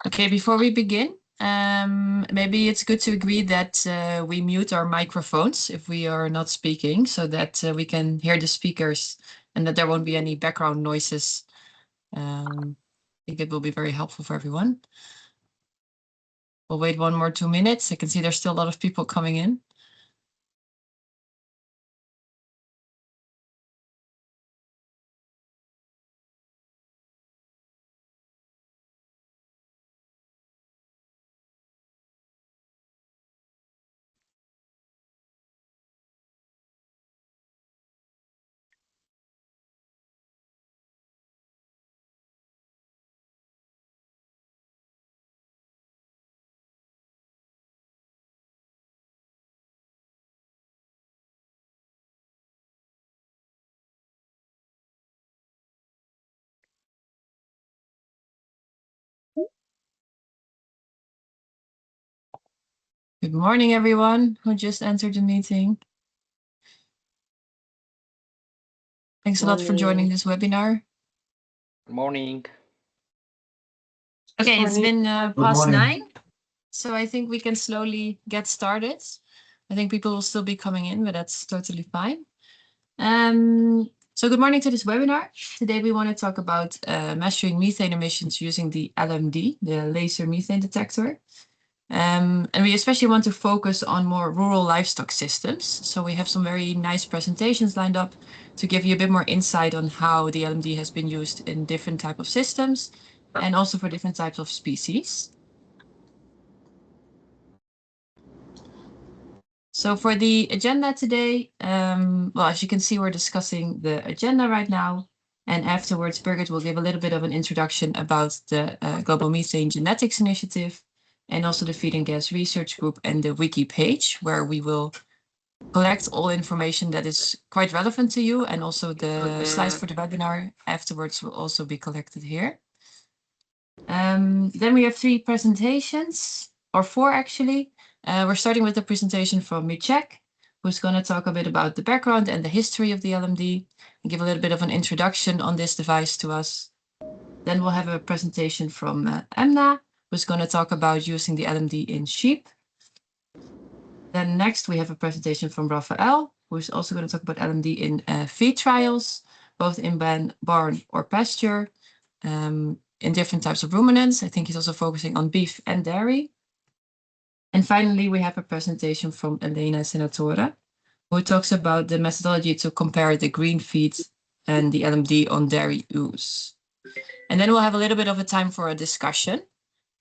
Okay, before we begin, maybe it's good to agree that we mute our microphones if we are not speaking so that we can hear the speakers and that there won't be any background noises. I think it will be very helpful for everyone. We'll wait 2 minutes. I can see there's still a lot of people coming in. Good morning, everyone who just entered the meeting. Thanks a lot for joining this webinar. Good morning. Okay, it's been past 9, so I think we can slowly get started. I think people will still be coming in, but that's totally fine. So good morning to this webinar. Today we want to talk about measuring methane emissions using the LMD, the laser methane detector. And we especially want to focus on more rural livestock systems. So we have some very nice presentations lined up to give you a bit more insight on how the LMD has been used in different types of systems and also for different types of species. So for the agenda today, well, as you can see, we're discussing the agenda right now. And afterwards, Birgit will give a little bit of an introduction about the Global Methane Genetics Initiative and also the Feed and Gas Research Group and the wiki page, where we will collect all information that is quite relevant to you. And also the slides for the webinar afterwards will also be collected here. Then we have 3 presentations, or 4 actually. We're starting with a presentation from Mieczek, who's going to talk a bit about the background and the history of the LMD and give a little bit of an introduction on this device to us. Then we'll have a presentation from Emna, who's going to talk about using the LMD in sheep. Then next we have a presentation from Raphael, who's also going to talk about LMD in feed trials, both in barn or pasture, in different types of ruminants. I think he's also focusing on beef and dairy. And finally, we have a presentation from Elena Senatore, who talks about the methodology to compare the green feeds and the LMD on dairy ooze. And then we'll have a little bit of a time for a discussion.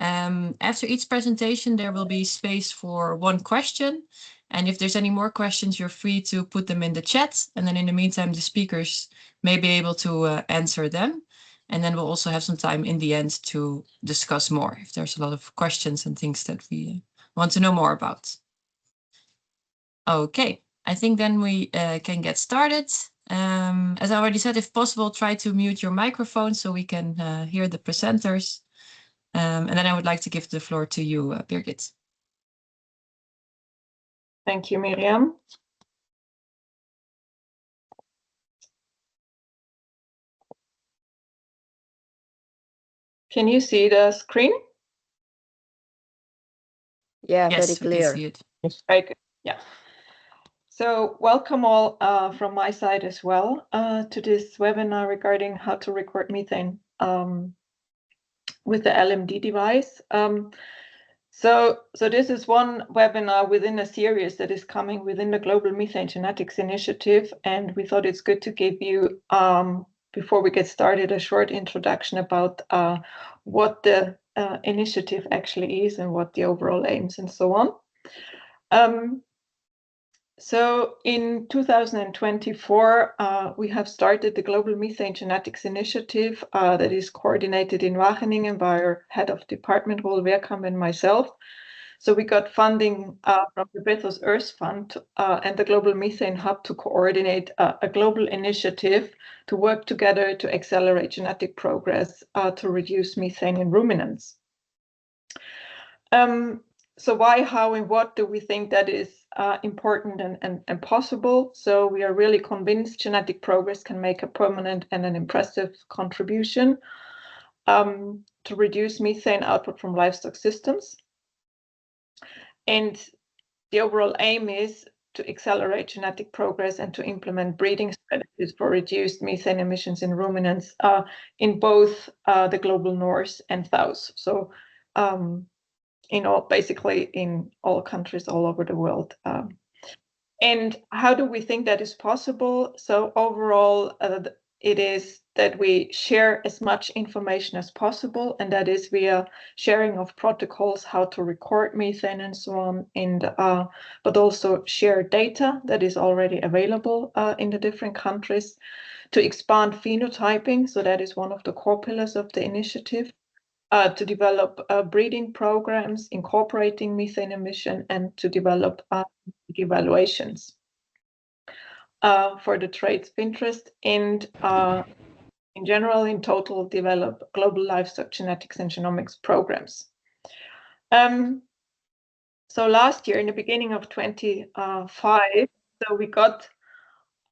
After each presentation, there will be space for 1 question. And if there's any more questions, you're free to put them in the chat. And then in the meantime, the speakers may be able to answer them. And then we'll also have some time in the end to discuss more if there's a lot of questions and things that we want to know more about. Okay, I think then we can get started. As I already said, if possible, try to mute your microphone so we can hear the presenters. And then I would like to give the floor to you, Birgit. Thank you, Miriam. Can you see the screen? Yeah, Yes, very clear. We can see it. Very good. Yeah. So welcome all from my side as well to this webinar regarding how to record methane with the LMD device. So this is one webinar within a series that is coming within the Global Methane Genetics Initiative, and we thought it's good to give you, before we get started, a short introduction about what the initiative actually is and what the overall aims and so on. So in 2024, we have started the Global Methane Genetics Initiative that is coordinated in Wageningen by our head of department, Roel Weerkamp, and myself. So we got funding from the Bethos Earth Fund and the Global Methane Hub to coordinate a global initiative to work together to accelerate genetic progress to reduce methane in ruminants. So why, how, and what do we think that is important and possible? So we are really convinced genetic progress can make a permanent and an impressive contribution to reduce methane output from livestock systems. And the overall aim is to accelerate genetic progress and to implement breeding strategies for reduced methane emissions in ruminants in both the global north and south. So basically in all countries all over the world. And how do we think that is possible? So overall, it is that we share as much information as possible, and that is via sharing of protocols, how to record methane and so on, and but also share data that is already available in the different countries, to expand phenotyping. So that is one of the core pillars of the initiative, to develop breeding programs incorporating methane emission, and to develop evaluations for the traits of interest, and in general, in total, develop global livestock genetics and genomics programs. So last year, in the beginning of 25, so we got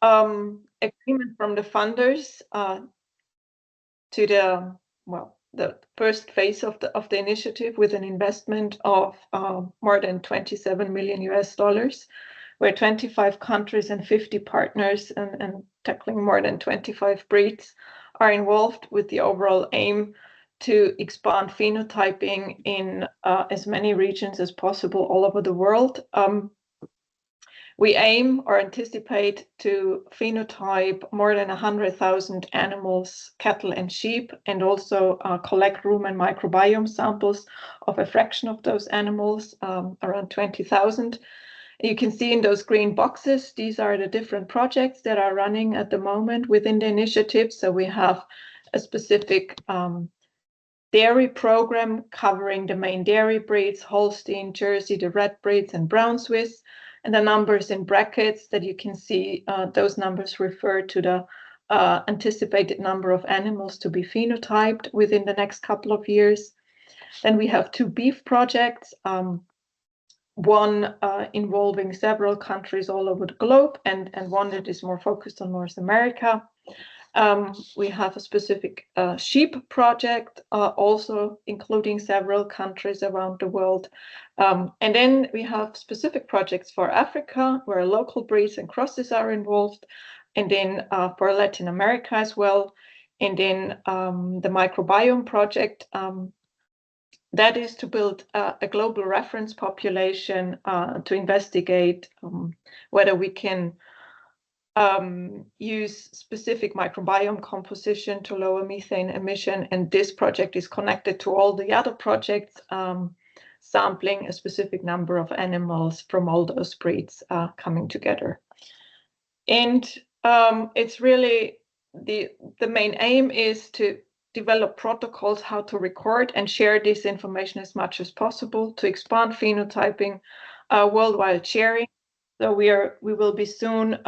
agreement from the funders to the first phase of the initiative, with an investment of more than $27 million, where 25 countries and 50 partners and tackling more than 25 breeds are involved, with the overall aim to expand phenotyping in as many regions as possible all over the world. We aim or anticipate to phenotype more than 100,000 animals, cattle and sheep, and also collect rumen microbiome samples of a fraction of those animals, around 20,000. You can see in those green boxes, these are the different projects that are running at the moment within the initiative. So we have a specific dairy program covering the main dairy breeds, Holstein, Jersey, the red breeds, and brown Swiss. And the numbers in brackets that you can see, those numbers refer to the anticipated number of animals to be phenotyped within the next couple of years. Then we have two beef projects, one involving several countries all over the globe, and one that is more focused on North America. We have a specific sheep project, also including several countries around the world. And then we have specific projects for Africa, where local breeds and crosses are involved, and then for Latin America as well. And then the microbiome project, that is to build a global reference population to investigate whether we can use specific microbiome composition to lower methane emission. And this project is connected to all the other projects, sampling a specific number of animals from all those breeds coming together. And it's really the main aim is to develop protocols how to record and share this information as much as possible, to expand phenotyping, worldwide sharing. So we will be soon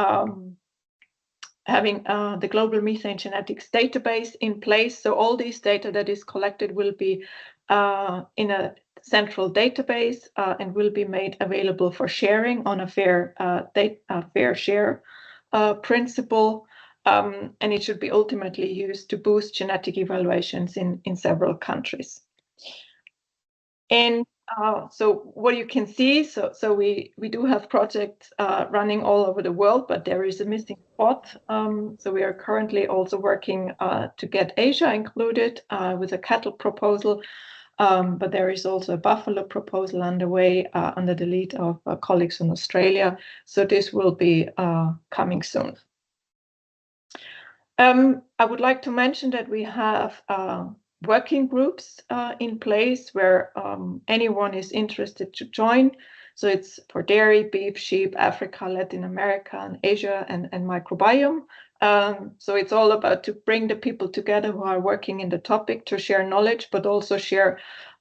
having the global methane genetics database in place. So all this data that is collected will be in a central database and will be made available for sharing on a fair share principle. And it should be ultimately used to boost genetic evaluations in several countries. And so what you can see, so we do have projects running all over the world, but there is a missing spot. So we are currently also working to get Asia included with a cattle proposal, but there is also a buffalo proposal underway under the lead of colleagues in Australia. So this will be coming soon. I would like to mention that we have working groups in place where anyone is interested to join. So it's for dairy, beef, sheep, Africa, Latin America, and Asia, and microbiome. So it's all about to bring the people together who are working in the topic to share knowledge, but also share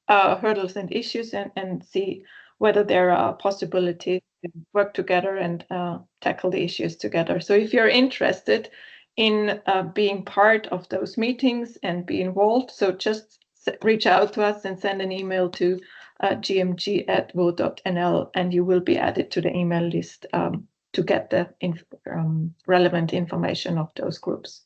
hurdles and issues, and see whether there are possibilities to work together and tackle the issues together. So if you're interested in being part of those meetings and be involved, so just reach out to us and send an email to gmg@vo.nl, and you will be added to the email list to get the relevant information of those groups.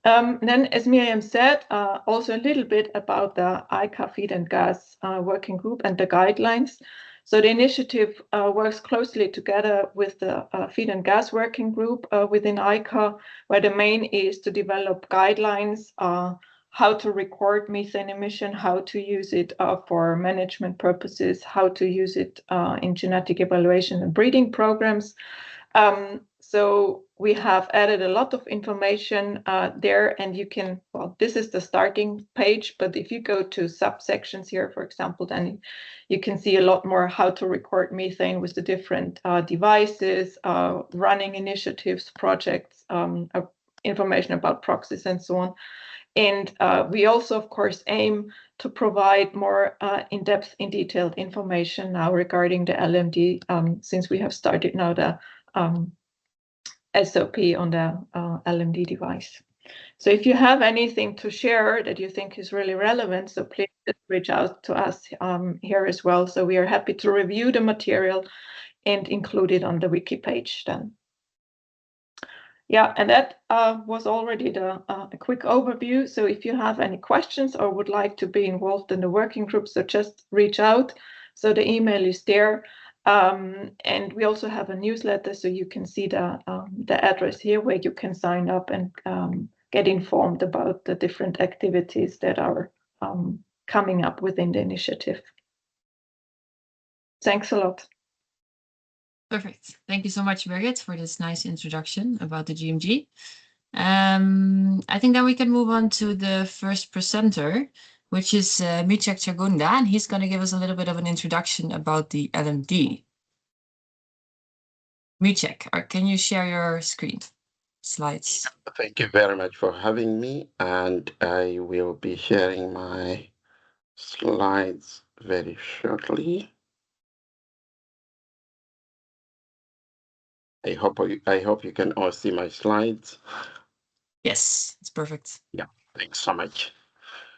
Then, as Miriam said, also a little bit about the ICA Feed and Gas Working Group and the guidelines. So the initiative works closely together with the Feed and Gas Working Group within ICA, where the main is to develop guidelines, how to record methane emission, how to use it for management purposes, how to use it in genetic evaluation and breeding programs. So we have added a lot of information there, and you can, well, this is the starting page, but if you go to subsections here, for example, then you can see a lot more how to record methane with the different devices, running initiatives, projects, information about proxies and so on. And we also, of course, aim to provide more in-depth, in detailed information now regarding the LMD, since we have started now the SOP on the LMD device. So if you have anything to share that you think is really relevant, so please reach out to us here as well. So we are happy to review the material and include it on the wiki page then. Yeah, and that was already a quick overview. So if you have any questions or would like to be involved in the working group, so just reach out. So the email is there. And we also have a newsletter, so you can see the address here where you can sign up and get informed about the different activities that are coming up within the initiative. Thanks a lot. Perfect. Thank you so much, Birgit, for this nice introduction about the GMG. I think then we can move on to the first presenter, which is Micek Chagunda, and he's going to give us a little bit of an introduction about the LMD. Micek, can you share your screen slides? Thank you very much for having me, and I will be sharing my slides very shortly. I hope you can all see my slides. Yes, it's perfect. Yeah, thanks so much.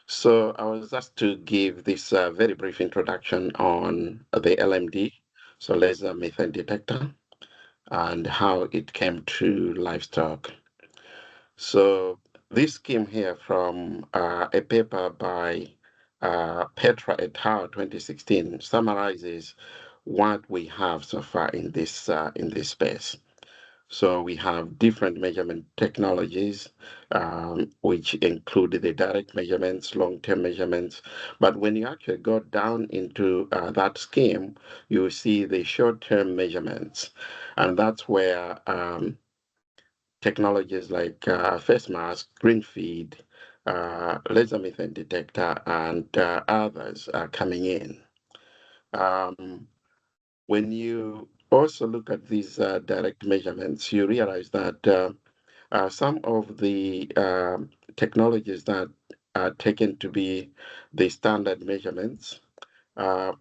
So I was asked to give this very brief introduction on the LMD, so laser methane detector, and how it came to livestock. So this came here from a paper by Petra et al. 2016 summarizes what we have so far in this space. So we have different measurement technologies, which include the direct measurements, long-term measurements. But when you actually go down into that scheme, you see the short-term measurements, and that's where technologies like face mask, green feed, laser methane detector, and others are coming in. When you also look at these direct measurements, you realize that some of the technologies that are taken to be the standard measurements have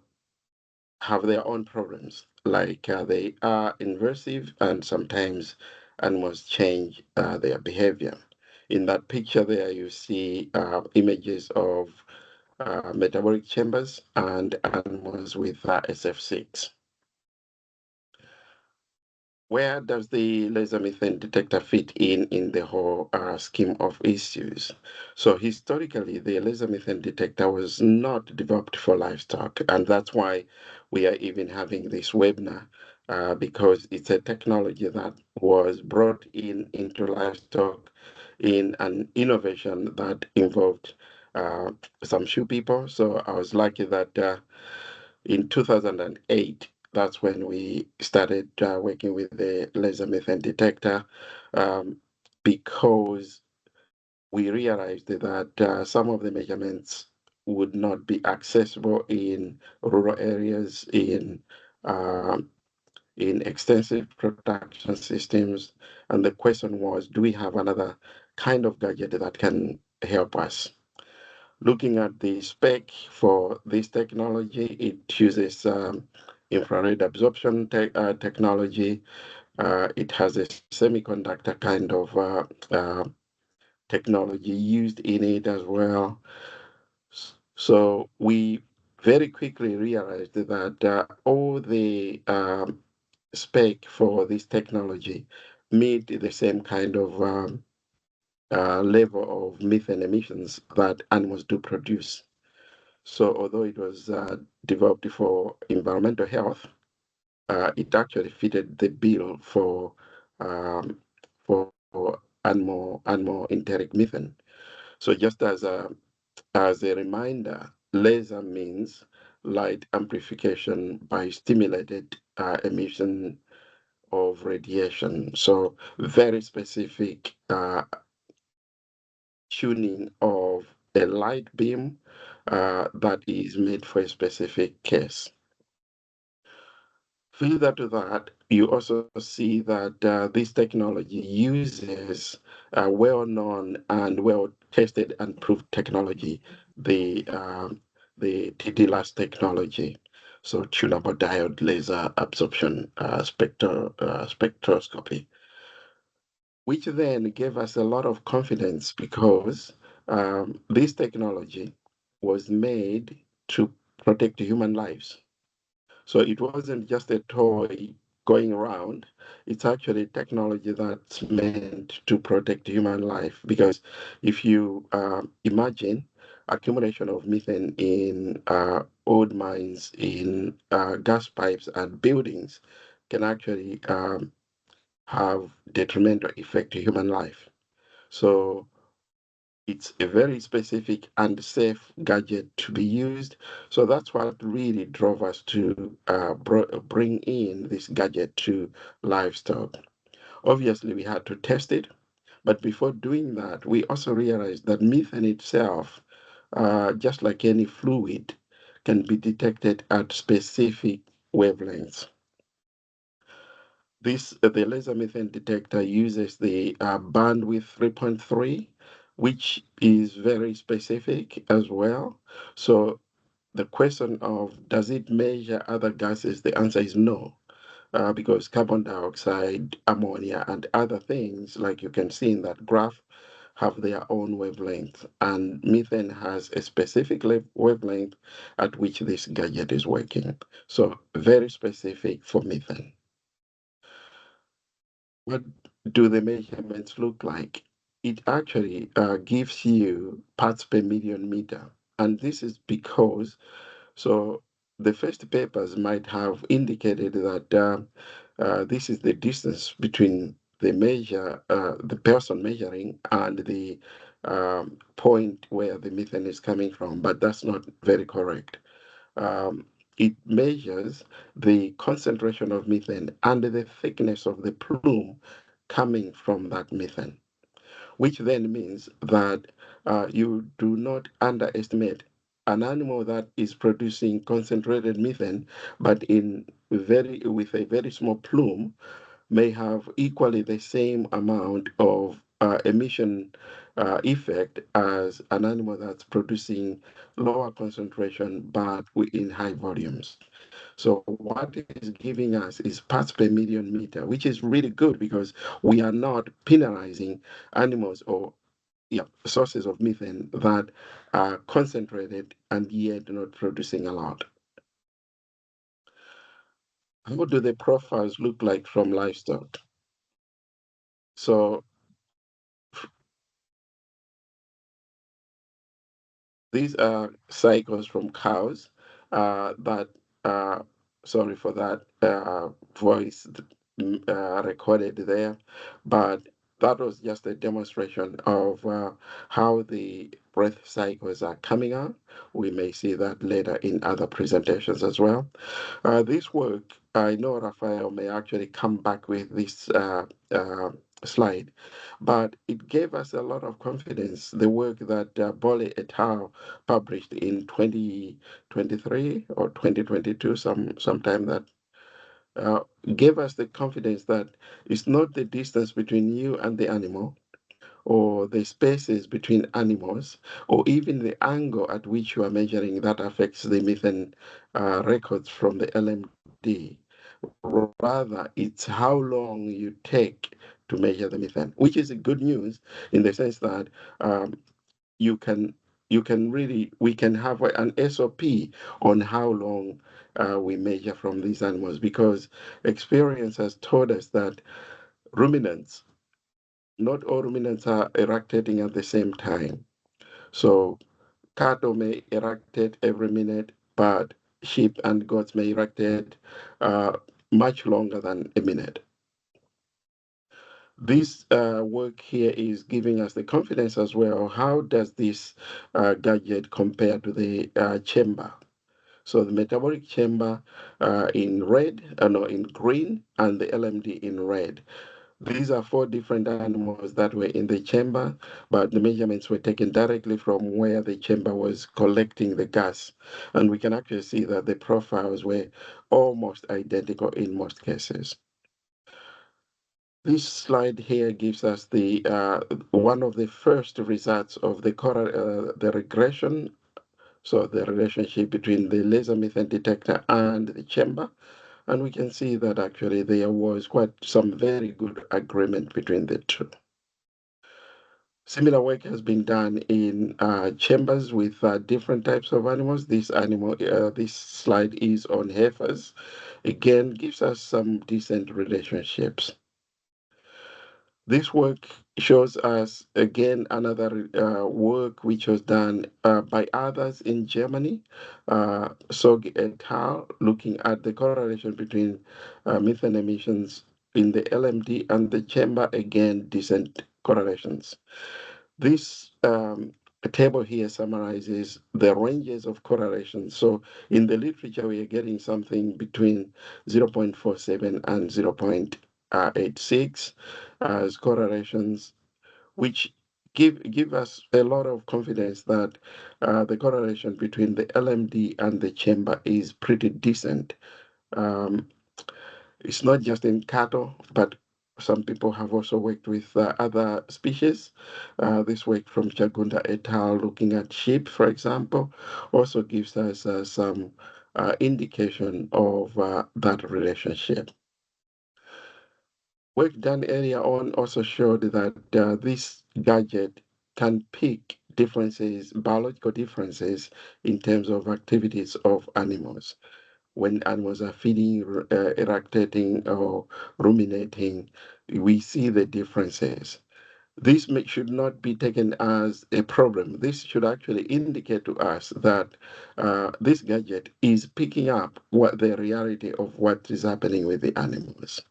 their own problems, like they are invasive and sometimes animals change their behavior. In that picture there, you see images of metabolic chambers and animals with SF6. Where does the laser methane detector fit in the whole scheme of issues? So historically, the laser methane detector was not developed for livestock, and that's why we are even having this webinar, because it's a technology that was brought into livestock in an innovation that involved some few people. So I was lucky that in 2008, that's when we started working with the laser methane detector, because we realized that some of the measurements would not be accessible in rural areas, in extensive production systems. And the question was, do we have another kind of gadget that can help us? Looking at the spec for this technology, it uses infrared absorption technology. It has a semiconductor kind of technology used in it as well. So we very quickly realized that all the spec for this technology meet the same kind of level of methane emissions that animals do produce. So although it was developed for environmental health, it actually fitted the bill for animal enteric methane. So just as a reminder, laser means light amplification by stimulated emission of radiation. So very specific tuning of a light beam that is made for a specific case. Further to that, you also see that this technology uses well-known and well-tested and proved technology, the TDLAS technology, so tunable diode laser absorption spectroscopy, which then gave us a lot of confidence because this technology was made to protect human lives. So it wasn't just a toy going around. It's actually technology that's meant to protect human life. Because if you imagine accumulation of methane in old mines, in gas pipes and buildings, can actually have detrimental effect to human life. So it's a very specific and safe gadget to be used. So that's what really drove us to bring in this gadget to livestock. Obviously, we had to test it, but before doing that, we also realized that methane itself, just like any fluid, can be detected at specific wavelengths. The laser methane detector uses the bandwidth 3.3, which is very specific as well. So the question of does it measure other gases? The answer is no, because carbon dioxide, ammonia, and other things, like you can see in that graph, have their own wavelength, and methane has a specific wavelength at which this gadget is working. So very specific for methane. What do the measurements look like? It actually gives you parts per million meter. And this is because, so the first papers might have indicated that this is the distance between the person measuring and the point where the methane is coming from, but that's not very correct. Um, it measures the concentration of methane and the thickness of the plume coming from that methane, which then means that you do not underestimate an animal that is producing concentrated methane, but with a very small plume, may have equally the same amount of emission effect as an animal that's producing lower concentration but in high volumes. So what it is giving us is parts per million meter, which is really good because we are not penalizing animals or sources of methane that are concentrated and yet not producing a lot. How do the profiles look like from livestock? So these are cycles from cows that, sorry for that voice recorded there, but that was just a demonstration of how the breath cycles are coming out. We may see that later in other presentations as well. This work, I know Raphael may actually come back with this slide, but it gave us a lot of confidence. The work that Bolle et al. Published in 2023 or 2022, sometime that gave us the confidence that it's not the distance between you and the animal, or the spaces between animals, or even the angle at which you are measuring that affects the methane records from the LMD. Rather, it's how long you take to measure the methane, which is good news in the sense that you can we can have an SOP on how long we measure from these animals, because experience has told us that ruminants not all ruminants are eractating at the same time. So cattle may eractate every minute, but sheep and goats may eractate much longer than a minute. This work here is giving us the confidence as well. How does this gadget compare to the chamber? So the metabolic chamber in red, no, in green, and the LMD in red. These are 4 different animals that were in the chamber, but the measurements were taken directly from where the chamber was collecting the gas. And we can actually see that the profiles were almost identical in most cases. This slide here gives us the one of the first results of the regression, so the relationship between the laser methane detector and the chamber. And we can see that actually there was quite some very good agreement between the two. Similar work has been done in chambers with different types of animals. This slide is on heifers. Again, gives us some decent relationships. This work shows us again another work which was done by others in Germany, Sog et al., looking at the correlation between methane emissions in the LMD and the chamber, again, decent correlations. This table here summarizes the ranges of correlation. So in the literature, we are getting something between 0.47 and 0.86 as correlations, which give us a lot of confidence that the correlation between the LMD and the chamber is pretty decent. It's not just in cattle, but some people have also worked with other species. This work from Chagunda et al., looking at sheep, for example, also gives us some indication of that relationship. Work done earlier on also showed that this gadget can pick differences, biological differences in terms of activities of animals. When animals are feeding, eractating, or ruminating, we see the differences. This should not be taken as a problem. This should actually indicate to us that this gadget is picking up what the reality of what is happening with the animals.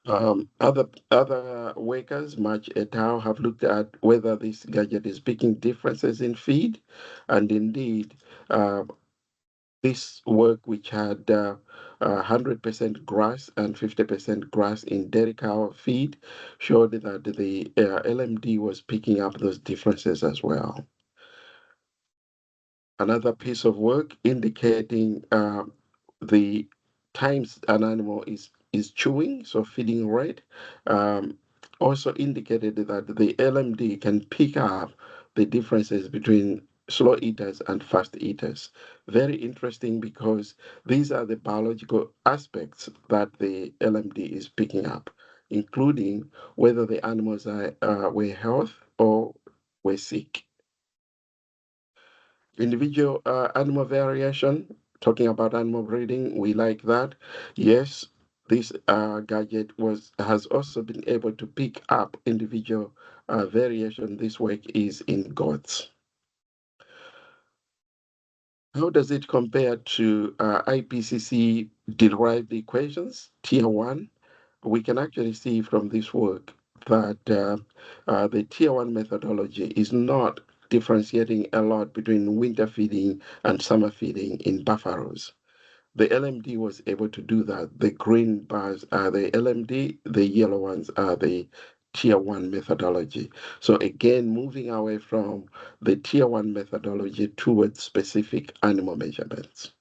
Other workers, March et al., have looked at whether this gadget is picking differences in feed, and indeed, this work, which had 100% grass and 50% grass in dairy cow feed, showed that the LMD was picking up those differences as well. Another piece of work indicating the times an animal is chewing, so feeding rate, also indicated that the LMD can pick up the differences between slow eaters and fast eaters. Very interesting, because these are the biological aspects that the LMD is picking up, including whether the animals were healthy or were sick. Individual animal variation, talking about animal breeding, we like that. Yes, this gadget has also been able to pick up individual variation. This work is in goats. How does it compare to IPCC derived equations, tier 1? We can actually see from this work that the tier 1 methodology is not differentiating a lot between winter feeding and summer feeding in buffaloes. The LMD was able to do that. The green bars are the LMD, the yellow ones are the tier 1 methodology. So again, moving away from the tier 1 methodology towards specific animal measurements.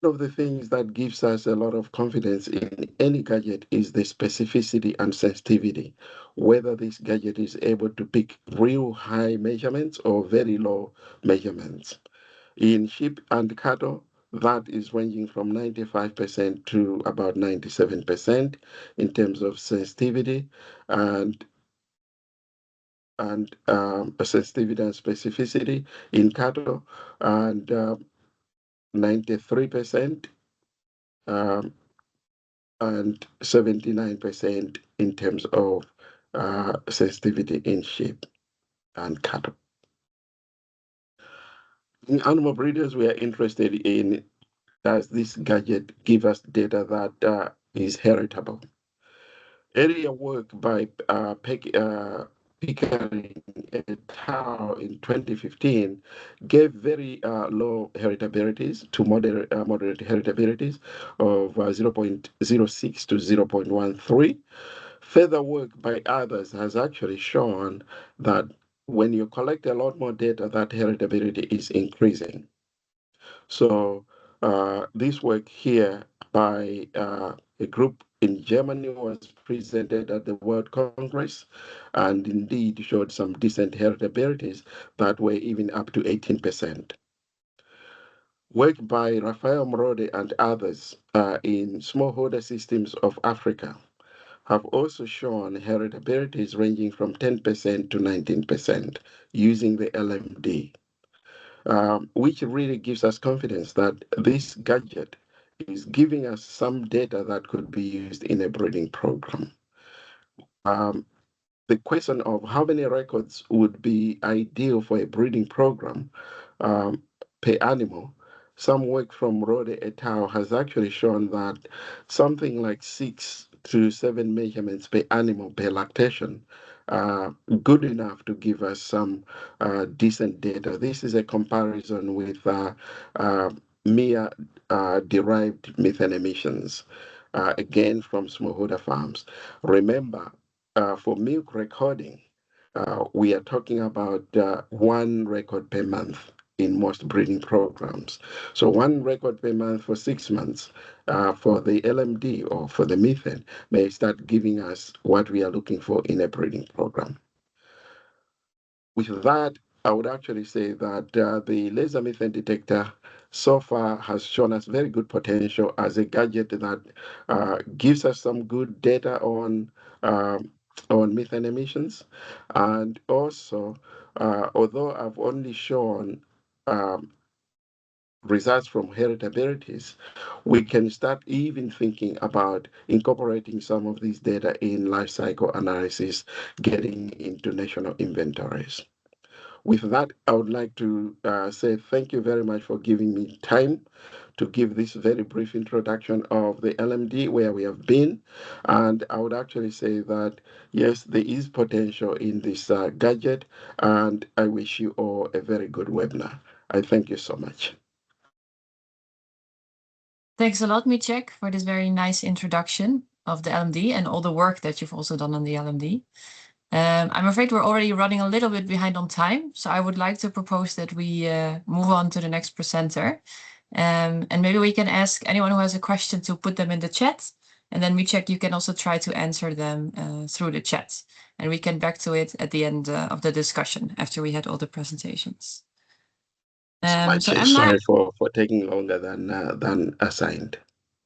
One of the things that gives us a lot of confidence in any gadget is the specificity and sensitivity, whether this gadget is able to pick real high measurements or very low measurements. In sheep and cattle, that is ranging from 95% to about 97% in terms of sensitivity and sensitivity and specificity in cattle, and 93% and 79% in terms of sensitivity in sheep and cattle. In animal breeders, we are interested in, does this gadget give us data that is heritable? Earlier work by Pickering et al. In 2015 gave very low heritabilities to moderate heritabilities of 0.06 to 0.13. Further work by others has actually shown that when you collect a lot more data, that heritability is increasing. So this work here by a group in Germany was presented at the World Congress and indeed showed some decent heritabilities that were even up to 18%. Work by Rafael Mrode and others in smallholder systems of Africa have also shown heritabilities ranging from 10% to 19% using the LMD. Which really gives us confidence that this gadget is giving us some data that could be used in a breeding program. The question of how many records would be ideal for a breeding program per animal, some work from Rode et al. Has actually shown that something like 6 to 7 measurements per animal per lactation good enough to give us some decent data. This is a comparison with MIA derived methane emissions, again from smallholder farms. Remember, for milk recording, we are talking about 1 record per month in most breeding programs. So 1 record per month for 6 months for the LMD or for the methane may start giving us what we are looking for in a breeding program. With that, I would actually say that the laser methane detector so far has shown us very good potential as a gadget that gives us some good data on methane emissions. And also, although I've only shown results from heritabilities, we can start even thinking about incorporating some of these data in life cycle analysis, getting into national inventories. With that, I would like to say thank you very much for giving me time to give this very brief introduction of the LMD, where we have been. And I would actually say that, yes, there is potential in this gadget, and I wish you all a very good webinar. I thank you so much. Thanks a lot, Mieczek, for this very nice introduction of the LMD and all the work that you've also done on the LMD. I'm afraid we're already running a little bit behind on time, so I would like to propose that we move on to the next presenter. And maybe we can ask anyone who has a question to put them in the chat, and then Mieczek, you can also try to answer them through the chat, and we can back to it at the end of the discussion after we had all the presentations. So sorry for taking longer than assigned.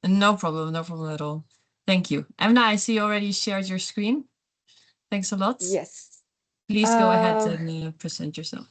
No problem at all. Thank you. Emna, I see you already shared your screen. Thanks a lot. Yes. Please go ahead and present yourself.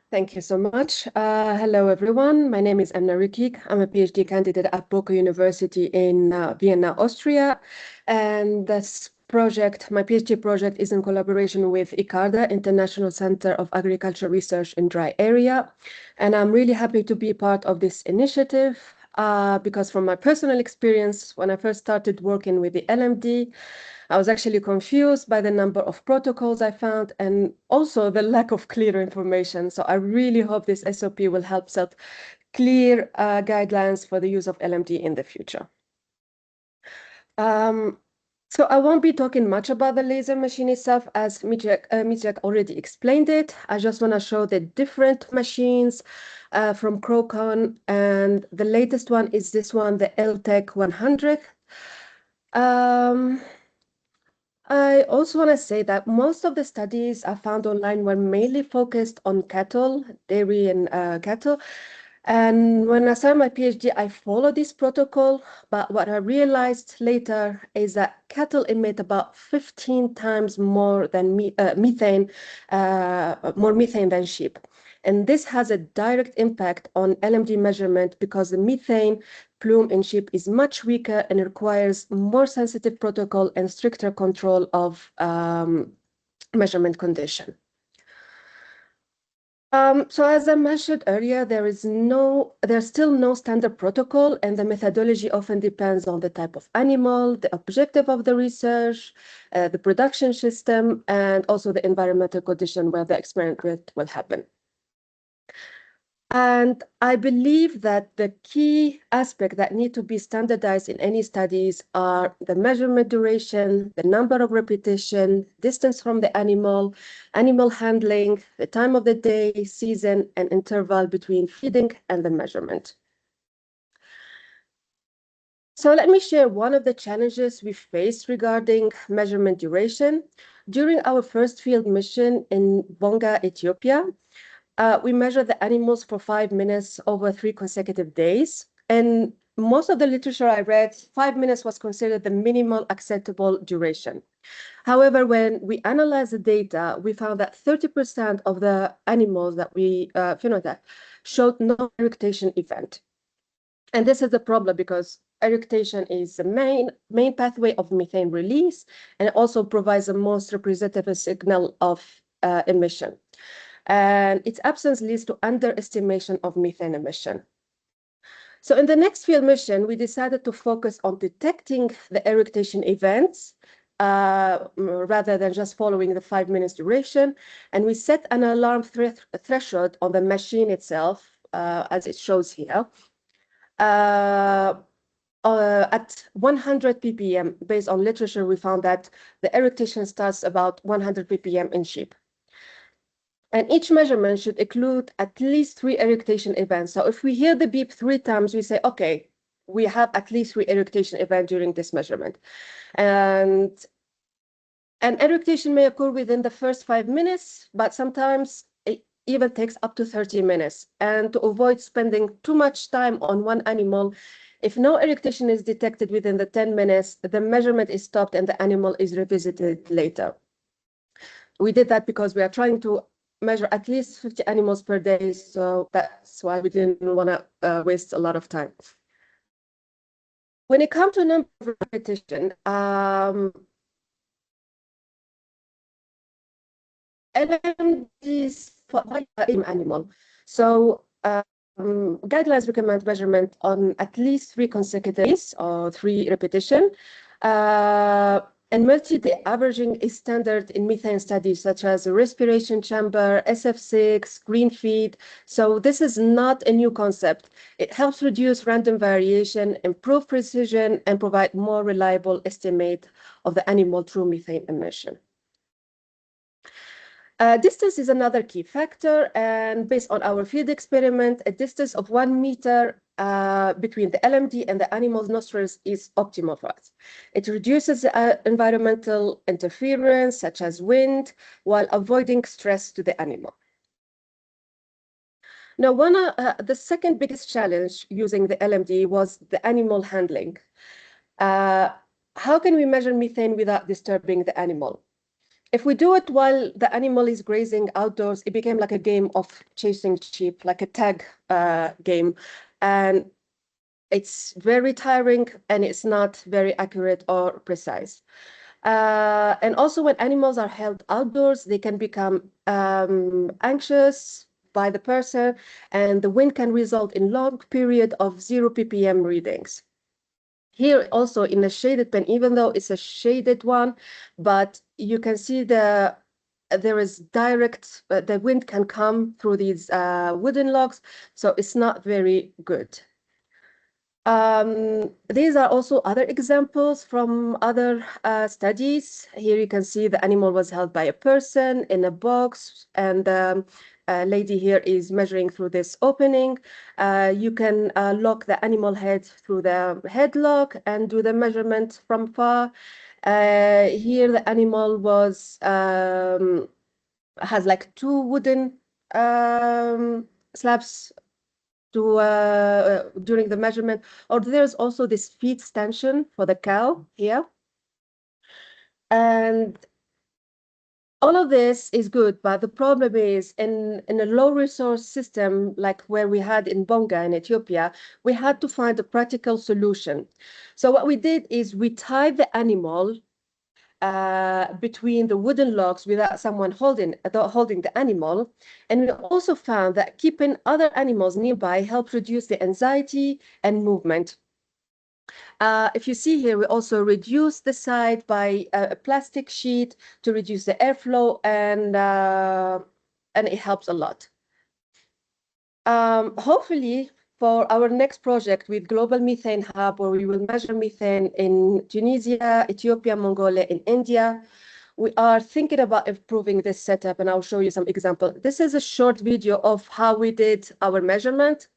Thank you so much. Hello, everyone. My name is Emna Rikik. I'm a PhD candidate at Boca University in Vienna, Austria. And this project, my PhD project, is in collaboration with ICARDA, International Center of Agricultural Research in Dry Area. And I'm really happy to be part of this initiative because from my personal experience, when I first started working with the LMD, I was actually confused by the number of protocols I found and also the lack of clear information. So I really hope this SOP will help set clear guidelines for the use of LMD in the future. So I won't be talking much about the laser machine itself, as Mieczek already explained it. I just want to show the different machines from Crowcon, and the latest one is this one, the LTEC 100. I also want to say that most of the studies I found online were mainly focused on cattle, dairy and cattle. And when I started my PhD, I followed this protocol. But what I realized later is that cattle emit about 15 times more than methane than sheep. And this has a direct impact on LMD measurement because the methane plume in sheep is much weaker and requires more sensitive protocol and stricter control of measurement condition. So as I mentioned earlier, there's still no standard protocol, and the methodology often depends on the type of animal, the objective of the research, the production system, and also the environmental condition where the experiment will happen. And I believe that the key aspect that need to be standardized in any studies are the measurement duration, the number of repetition, distance from the animal handling, the time of the day, season, and interval between feeding and the measurement. So let me share one of the challenges we faced regarding measurement duration. During our first field mission in Bonga, Ethiopia, we measured the animals for 5 minutes over 3 consecutive days. And most of the literature I read, 5 minutes was considered the minimal acceptable duration. However, when we analyzed the data, we found that 30% of the animals that we phenotyped showed no eructation event. And this is a problem because eructation is the main pathway of methane release, and it also provides the most representative signal of emission. And its absence leads to underestimation of methane emission. So in the next field mission, we decided to focus on detecting the eructation events rather than just following the 5 minutes duration. And we set an alarm threshold on the machine itself, as it shows here, at 100 ppm. Based on literature, we found that the eructation starts about 100 ppm in sheep. And each measurement should include at least 3 eructation events. So if we hear the beep 3 times, we say, okay, we have at least 3 eructation events during this measurement. And an eructation may occur within the first 5 minutes, but sometimes it even takes up to 30 minutes. And to avoid spending too much time on one animal, if no eructation is detected within the 10 minutes, the measurement is stopped and the animal is revisited later. We did that because we are trying to measure at least 50 animals per day, so that's why we didn't want to waste a lot of time. When it comes to number of repetition, LMDs for animal. So guidelines recommend measurement on at least 3 consecutive days or 3 repetition. And multi-day averaging is standard in methane studies such as respiration chamber, SF6, green feed. So this is not a new concept. It helps reduce random variation, improve precision, and provide more reliable estimate of the animal true methane emission. Distance is another key factor, and based on our field experiment, a distance of 1 meter between the LMD and the animal's nostrils is optimal for us. It reduces environmental interference, such as wind, while avoiding stress to the animal. Now, the second biggest challenge using the LMD was the animal handling. How can we measure methane without disturbing the animal? If we do it while the animal is grazing outdoors, it became like a game of chasing sheep, like a tag game. And it's very tiring and it's not very accurate or precise. And also when animals are held outdoors, they can become anxious by the person, and the wind can result in long period of 0 ppm readings. Here also in a shaded pen, even though it's a shaded one, but you can see there is direct, the wind can come through these wooden logs, so it's not very good. These are also other examples from other studies. Here you can see the animal was held by a person in a box, and a lady here is measuring through this opening. You can lock the animal head through the headlock and do the measurement from far. Here the animal was has like 2 wooden slabs to during the measurement. Or there's also this feed stanchion for the cow here. And all of this is good, but the problem is in a low resource system like where we had in Bonga in Ethiopia, we had to find a practical solution. So what we did is we tied the animal between the wooden logs without someone holding the animal. And we also found that keeping other animals nearby helped reduce the anxiety and movement. If you see here, we also reduce the site by a plastic sheet to reduce the airflow, and it helps a lot. Hopefully, for our next project with Global Methane Hub, where we will measure methane in Tunisia, Ethiopia, Mongolia, and India, we are thinking about improving this setup, and I'll show you some examples. This is a short video of how we did our measurement.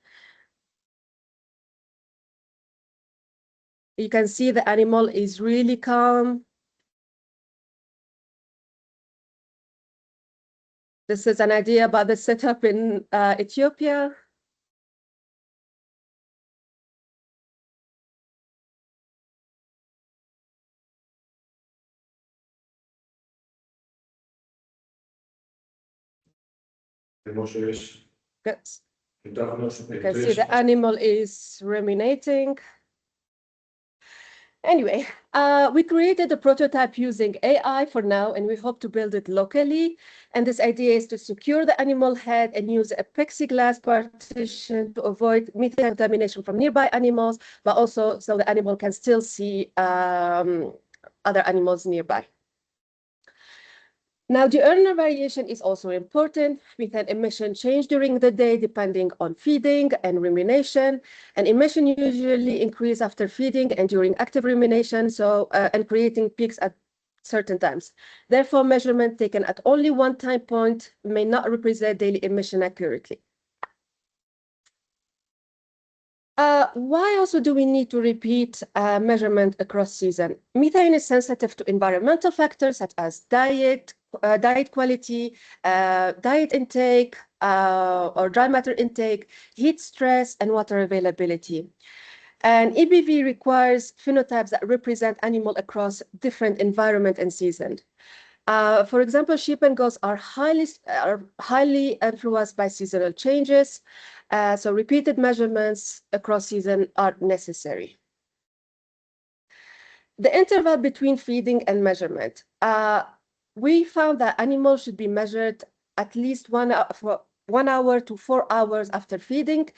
You can see the animal is really calm. This is an idea about the setup in Ethiopia. Yes. You can see the animal is ruminating. Anyway, we created a prototype using AI for now, and we hope to build it locally. And this idea is to secure the animal head and use a plexiglass partition to avoid methane contamination from nearby animals, but also so the animal can still see other animals nearby. Now, diurnal variation is also important. Methane emission change during the day depending on feeding and rumination, and emission usually increase after feeding and during active rumination, and creating peaks at certain times. Therefore, measurement taken at only one time point may not represent daily emission accurately. Why also do we need to repeat measurement across season? Methane is sensitive to environmental factors such as diet quality, diet intake, or dry matter intake, heat stress, and water availability. And EBV requires phenotypes that represent animal across different environment and season. For example, sheep and goats are highly influenced by seasonal changes, so repeated measurements across season are necessary. The interval between feeding and measurement. We found that animals should be measured at least 1 hour to 4 hours after feeding,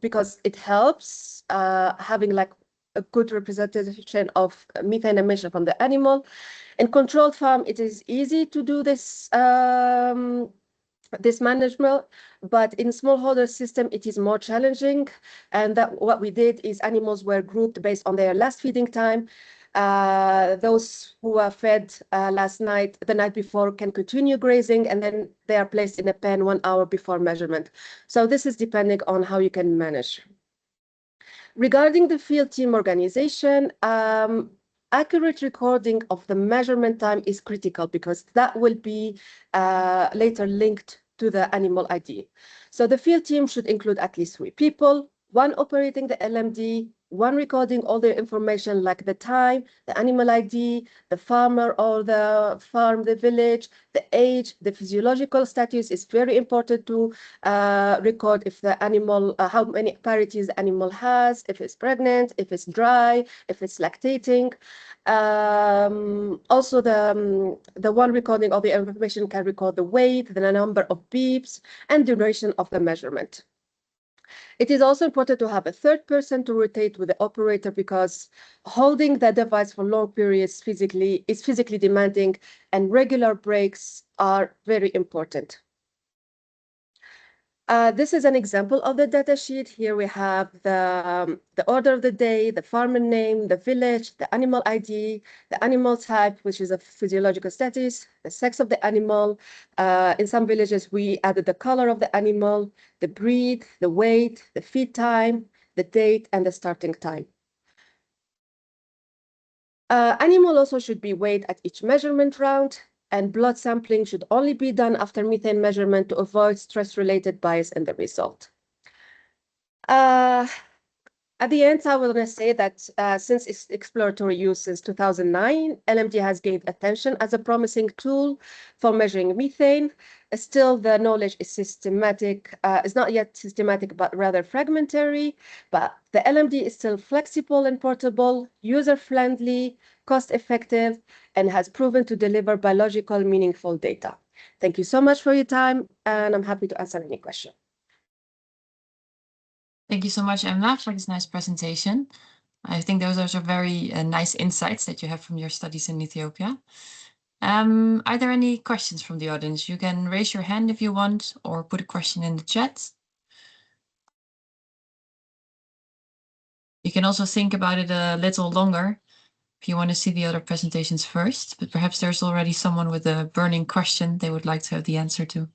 because it helps having like a good representation of methane emission from the animal. In controlled farm, it is easy to do this this management, but in smallholder system, it is more challenging. And that what we did is animals were grouped based on their last feeding time. Those who were fed the night before can continue grazing, and then they are placed in a pen 1 hour before measurement. So this is depending on how you can manage. Regarding the field team organization, accurate recording of the measurement time is critical because that will be later linked to the animal ID. So the field team should include at least 3 people, 1 operating the LMD, 1 recording all the information like the time, the animal ID, the farmer or the farm, the village, the age, the physiological status is very important to record if the animal, how many parities the animal has, if it's pregnant, if it's dry, if it's lactating. Also, the one recording all the information can record the weight, the number of beeps, and duration of the measurement. It is also important to have a third person to rotate with the operator because holding the device for long periods is physically demanding, and regular breaks are very important. This is an example of the data sheet. Here we have the order of the day, the farmer name, the village, the animal ID, the animal type, which is a physiological status, the sex of the animal. In some villages, we added the color of the animal, the breed, the weight, the feed time, the date, and the starting time. Animal also should be weighed at each measurement round, and blood sampling should only be done after methane measurement to avoid stress-related bias in the result. At the end, I want to say that since its exploratory use since 2009, LMD has gained attention as a promising tool for measuring methane. Still, the knowledge is systematic, is not yet systematic, but rather fragmentary. But the LMD is still flexible and portable, user-friendly, cost-effective, and has proven to deliver biological, meaningful data. Thank you so much for your time, and I'm happy to answer any question. Thank you so much, Emna, for this nice presentation. I think those are some very nice insights that you have from your studies in Ethiopia. Are there any questions from the audience? You can raise your hand if you want, or put a question in the chat. You can also think about it a little longer if you want to see the other presentations first, but perhaps there's already someone with a burning question they would like to have the answer to.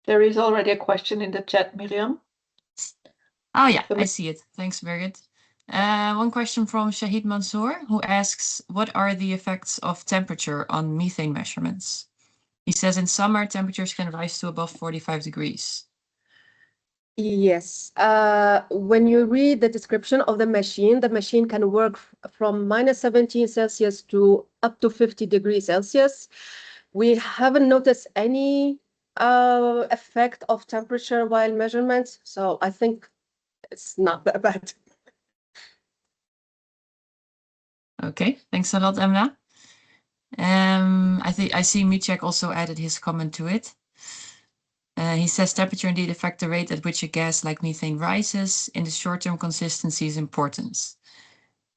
There is already a question in the chat, Miriam. Oh yeah, I see it. Thanks, Birgit. One question from Shahid Mansour, who asks, what are the effects of temperature on methane measurements? He says in summer, temperatures can rise to above 45 degrees. Yes. When you read the description of the machine can work from -17 Celsius to up to 50 degrees Celsius. We haven't noticed any effect of temperature while measurements, so I think it's not that bad. Okay, thanks a lot, Emna. I see Micek also added his comment to it. He says temperature indeed affect the rate at which a gas like methane rises. In the short term, consistency is important.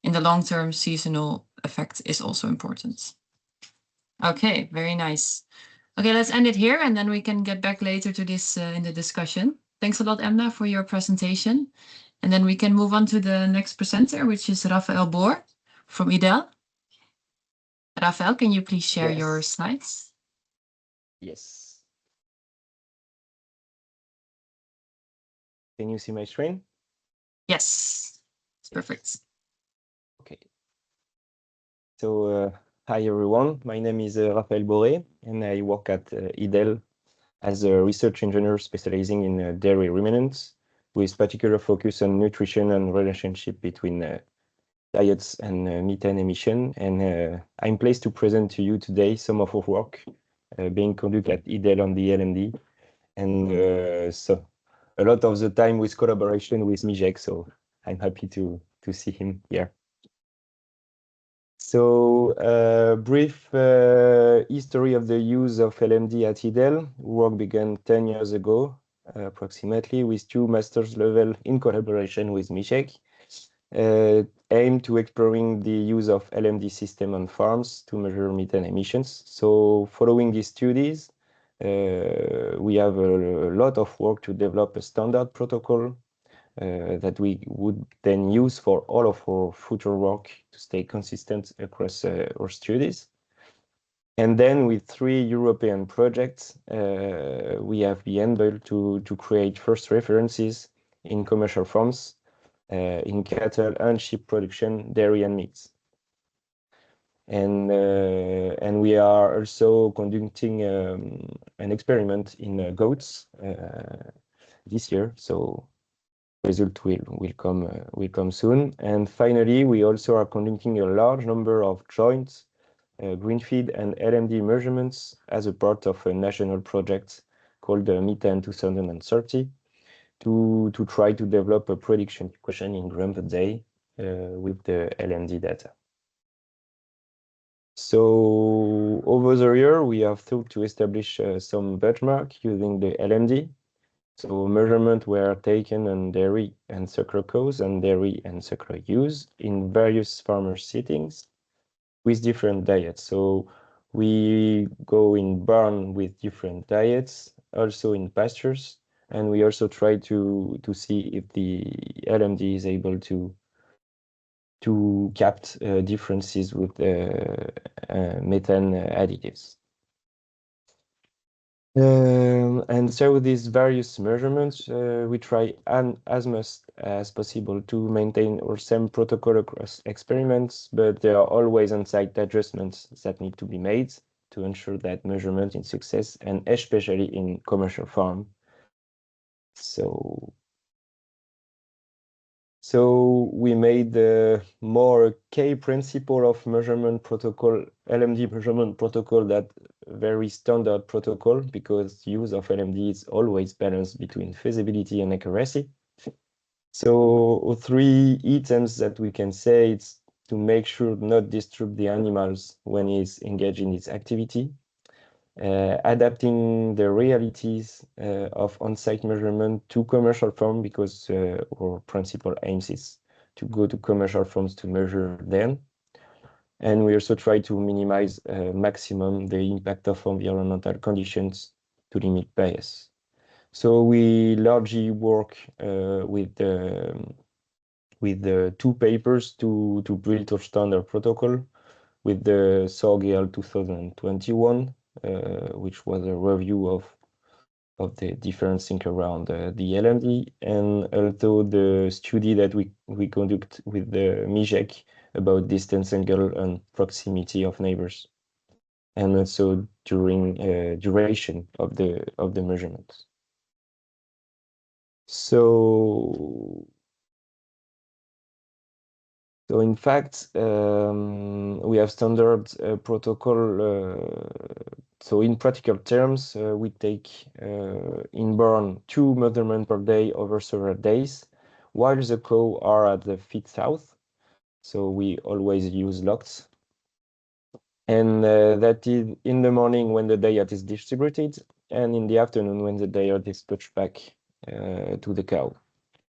In the long term, seasonal effect is also important. Okay, very nice. Okay, let's end it here and then we can get back later to this in the discussion. Thanks a lot, Emna, for your presentation. And then we can move on to the next presenter, which is Raphael Bohr from IDEL. Raphael, can you please share your slides? Yes. Can you see my screen? Yes, it's perfect. Okay. So, hi everyone. My name is Raphael Bohr, and I work at IDEL as a research engineer specializing in dairy ruminants, with particular focus on nutrition and relationship between diets and methane emission. And I'm pleased to present to you today some of our work being conducted at IDEL on the LMD. And so a lot of the time with collaboration with Micek, so I'm happy to see him here. So brief history of the use of LMD at IDEL. Work began 10 years ago, approximately, with 2 master's level in collaboration with Micek, aimed to exploring the use of LMD system on farms to measure methane emissions. So following these studies, we have a lot of work to develop a standard protocol that we would then use for all of our future work to stay consistent across our studies. And then with 3 European projects, we have been able to create first references in commercial farms, in cattle and sheep production, dairy and meats. And we are also conducting an experiment in goats this year. So result will come soon. And finally, we also are conducting a large number of joint green feed and LMD measurements as a part of a national project called Methane 2030 to try to develop a prediction equation in gram per day with the LMD data. So over the year, we have thought to establish some benchmark using the LMD. So measurements were taken on dairy and suckler cows and dairy and suckler ewes in various farmer settings with different diets. So we go in barn with different diets, also in pastures, and we also try to see if the LMD is able to capture differences with methane additives. And so with these various measurements, we try as much as possible to maintain our same protocol across experiments, but there are always on-site adjustments that need to be made to ensure that measurement in success, and especially in commercial farm. So So we made more K principle of measurement protocol, LMD measurement protocol, that very standard protocol, because use of LMD is always balanced between feasibility and accuracy. So 3 items that we can say, it's to make sure not disturb the animals when he's engaged in this activity. Adapting the realities of on-site measurement to commercial farm, because our principal aims is to go to commercial farms to measure them. And we also try to minimize maximum the impact of environmental conditions to limit bias. So we largely work with the 2 papers to build our standard protocol, with the SORGL 2021, which was a review of the different things around the LMD, and also the study that we conduct with the MIJEC about distance, angle, and proximity of neighbors, and also during duration of the measurements. So in fact, we have standard protocol. So in practical terms, we take in barn 2 measurements per day over several days, while the cow are at the feed south. So we always use lots. And that is in the morning when the diet is distributed, and in the afternoon when the diet is touched back to the cow.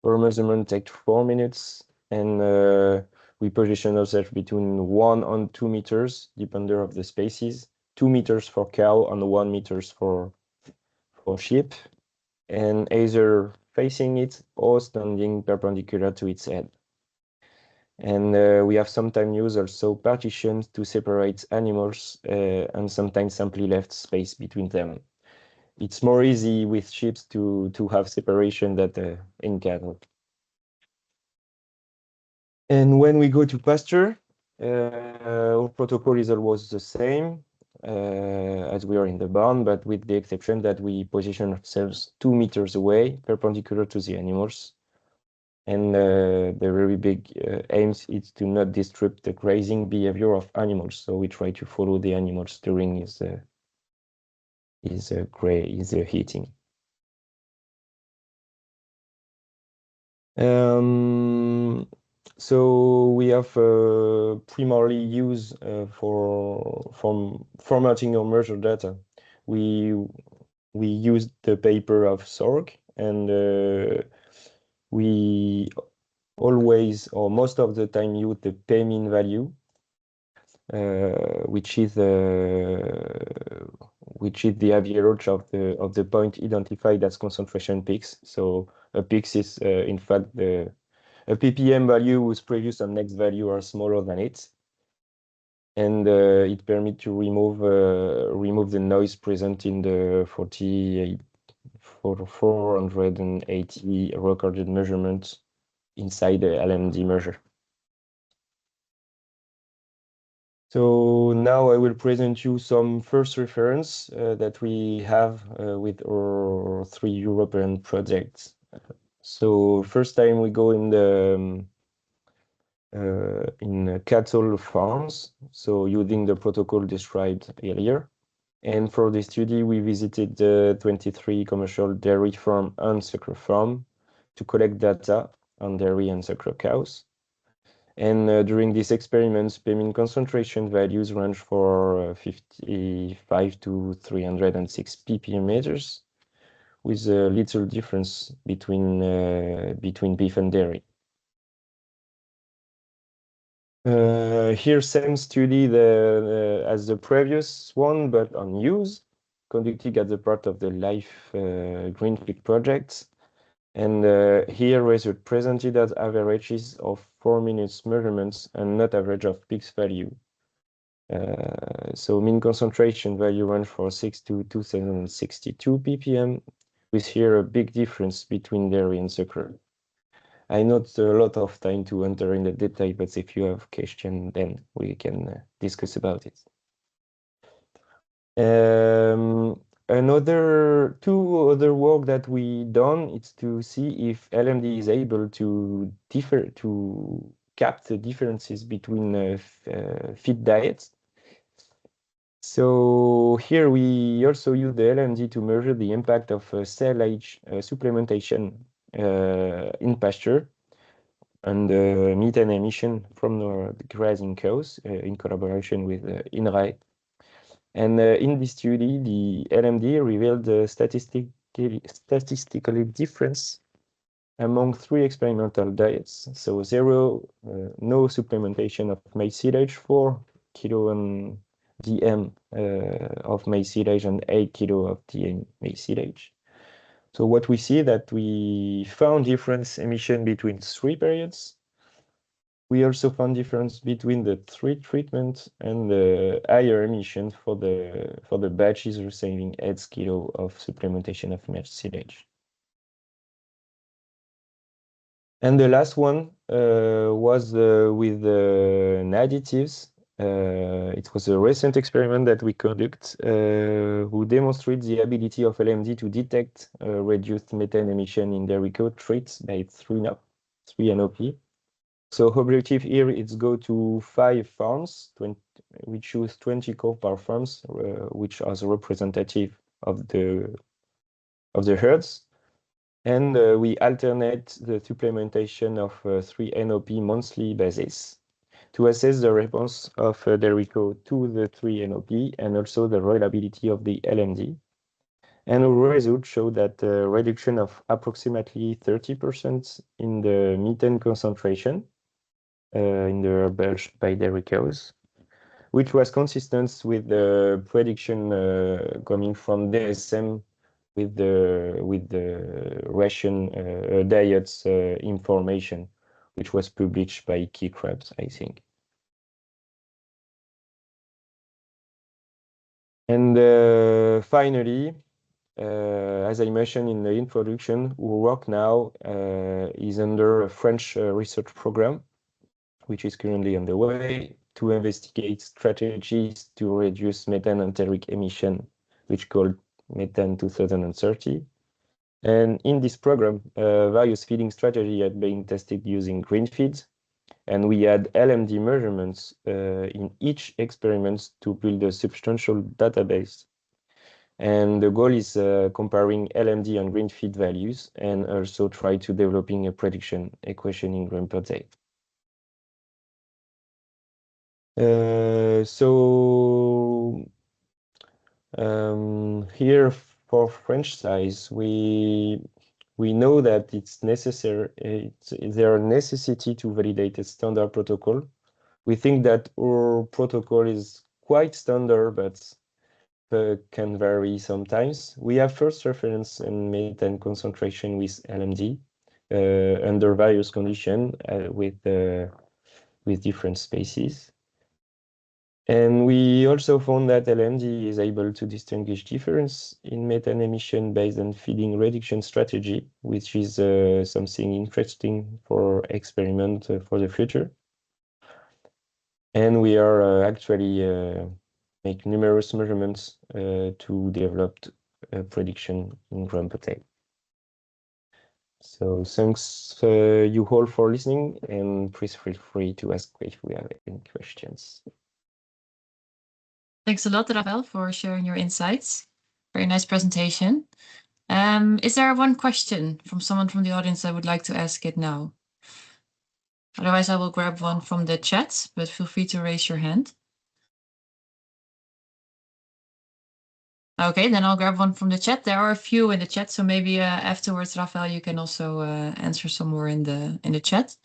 Our measurement takes 4 minutes, and we position ourselves between 1 and 2 meters, depending on the species. 2 meters for cow and 1 meters for sheep, and either facing it or standing perpendicular to its head. And we have sometimes used also partitions to separate animals, and sometimes simply left space between them. It's more easy with sheep to have separation than in cattle. And when we go to pasture, our protocol is always the same as we are in the barn, but with the exception that we position ourselves 2 meters away, perpendicular to the animals. And the very big aims is to not disrupt the grazing behavior of animals. So we try to follow the animals during his heating. So we have primarily used for formatting our measure data. We used the paper of SORG, and we always, or most of the time, use the PMIN value, which is the average of the point identified as concentration peaks. So a peaks is in fact a ppm value whose previous and next value are smaller than it, and it permits to remove the noise present in the 480 recorded measurements inside the LMD measure. So now I will present you some first reference that we have with our 3 European projects. So first time we go in the cattle farms, so using the protocol described earlier. And for the study, we visited the 23 commercial dairy farm and suckler farm to collect data on dairy and suckler cows. And during these experiments, PMIN concentration values range for 55 to 306 ppm meters, with a little difference between beef and dairy. Here, same study as the previous one, but on use, conducted as a part of the Life Greenfield project. And here results presented as averages of 4 minutes measurements and not average of peaks value. So mean concentration value range for 6 to 2062 ppm, with here a big difference between dairy and suckler. I not a lot of time to enter in the detail, but if you have question, then we can discuss about it. Another 2 other work that we done is to see if LMD is able to cap the differences between feed diets. So here we also use the LMD to measure the impact of cell age supplementation in pasture and methane emission from the grazing cows in collaboration with INRAE. And in this study, the LMD revealed the statistical difference among 3 experimental diets. So 0, no supplementation of maize silage, 4 kilo DM of maize silage and 8 kilo of DM maize silage. So what we see that we found difference emission between 3 periods. We also found difference between the 3 treatments and the higher emission for the batches receiving 8 kilo of supplementation of maize silage. And the last one was with additives. It was a recent experiment that we conduct who demonstrates the ability of LMD to detect reduced methane emission in dairy cow treats by 3-NOP. So objective here is go to 5 farms. We choose 20 cow per farms, which are representative of the herds. And we alternate the supplementation of 3-NOP monthly basis to assess the response of dairy cow to the 3-NOP and also the reliability of the LMD. And our results show that a reduction of approximately 30% in the methane concentration in the bulge by dairy cows, which was consistent with the prediction coming from DSM with the ration diets information, which was published by Key Crabs, I think. And finally, as I mentioned in the introduction, our work now is under a French research program, which is currently underway to investigate strategies to reduce methane enteric emission, which called Methane 2030. And in this program, various feeding strategies are being tested using green feeds. And we had LMD measurements in each experiment to build a substantial database. And the goal is comparing LMD and green feed values and also try to developing a prediction equation in gram per day. Here for French size, we know that it's necessary. There are necessity to validate a standard protocol. We think that our protocol is quite standard, but can vary sometimes. We have first reference in methane concentration with LMD under various conditions with different species. And we also found that LMD is able to distinguish difference in methane emission based on feeding reduction strategy, which is something interesting for experiment for the future. And we are actually make numerous measurements to develop a prediction in gram per day. So thanks you all for listening, and please feel free to ask if we have any questions. Thanks a lot, Rafael, for sharing your insights. Very nice presentation. Is there one question from someone from the audience that would like to ask it now? Otherwise, I will grab one from the chat, but feel free to raise your hand. Okay, then I'll grab one from the chat. There are a few in the chat, so maybe afterwards, Rafael, you can also answer some more in the chat.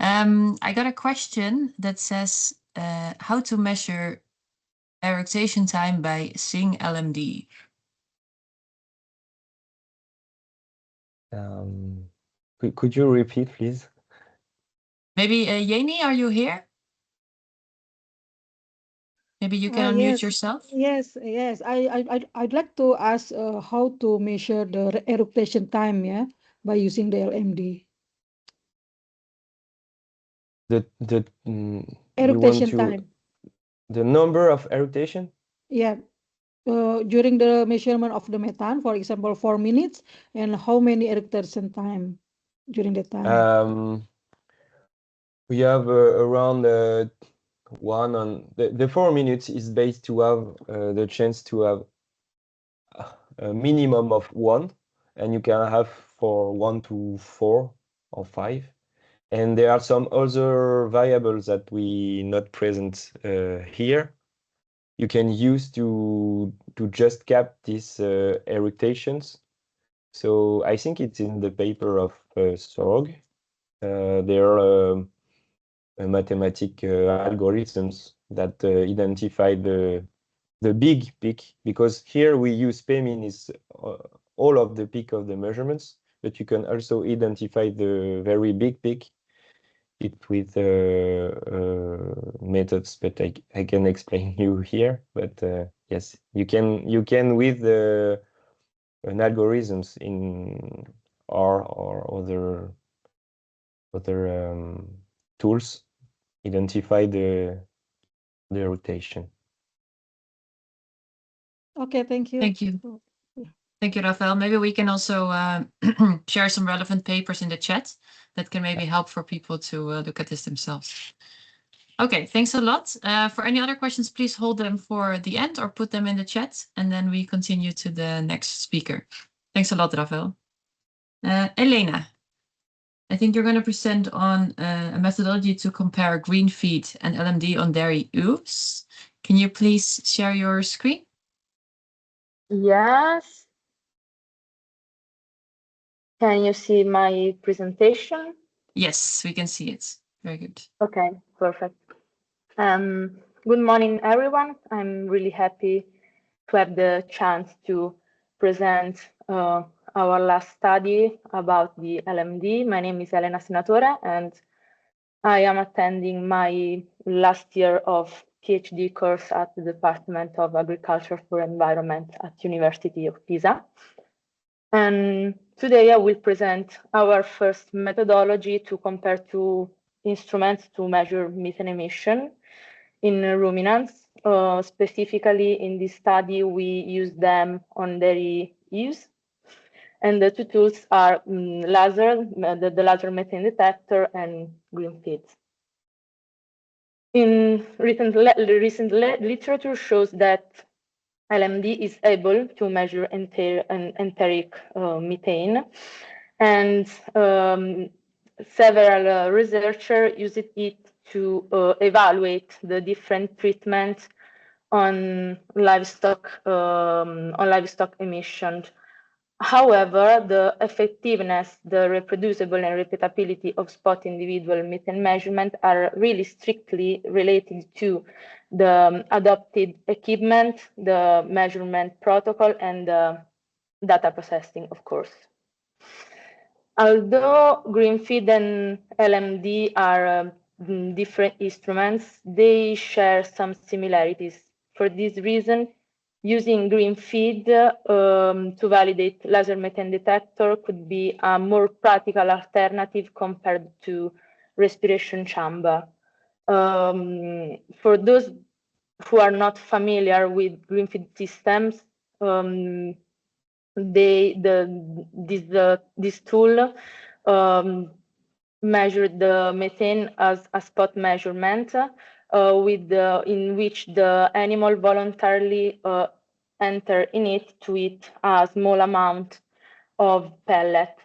I got a question that says how to measure eructation time by Sing LMD. Could you repeat, please? Maybe Yeni, are you here? Maybe you can unmute yourself. Yes. I'd like to ask how to measure the eructation time, by using the LMD. You Eructation want to time. the number of eructation? Yeah. during the measurement of the methane, for example, 4 minutes, and how many eructation time during the time? We have around one on the 4 minutes is based to have the chance to have a minimum of 1, and you can have for 1 to 4 or 5. And there are some other variables that we not present here. You can use to just cap these eructations. So I think it's in the paper of Sorg. There are mathematic algorithms that identify the big peak, because here we use PMIN is all of the peak of the measurements, but you can also identify the very big peak with methods that I can explain you here. But yes, you can with an algorithms in R or other tools identify the rotation. Okay, thank you. Thank you. Thank you, Rafael. Maybe we can also share some relevant papers in the chat that can maybe help for people to look at this themselves. Okay, thanks a lot. For any other questions, please hold them for the end or put them in the chat, and then we continue to the next speaker. Thanks a lot, Rafael. Elena, I think you're going to present on a methodology to compare green feed and LMD on dairy ooze. Can you please share your screen? Yes. Can you see my presentation? Yes, we can see it. Very good. Okay, perfect. Good morning, everyone. I'm really happy to have the chance to present our last study about the LMD. My name is Elena Senatore, and I am attending my last year of PhD course at the Department of Agriculture for Environment at University of Pisa. And today I will present our first methodology to compare two instruments to measure methane emission in ruminants. Specifically in this study, we use them on dairy ewes. And the two tools are the laser methane detector and green feeds. In recent literature shows that LMD is able to measure enteric methane, and several researchers used it to evaluate the different treatments on livestock emissions. However, the effectiveness, the reproducible and repeatability of spot individual methane measurement are really strictly related to the adopted equipment, the measurement protocol, and the data processing, of course. Although green feed and LMD are different instruments, they share some similarities. For this reason, using green feed to validate laser methane detector could be a more practical alternative compared to respiration chamber. For those who are not familiar with green feed systems, this tool measured the methane as a spot measurement in which the animal voluntarily enter in it to eat a small amount of pellet.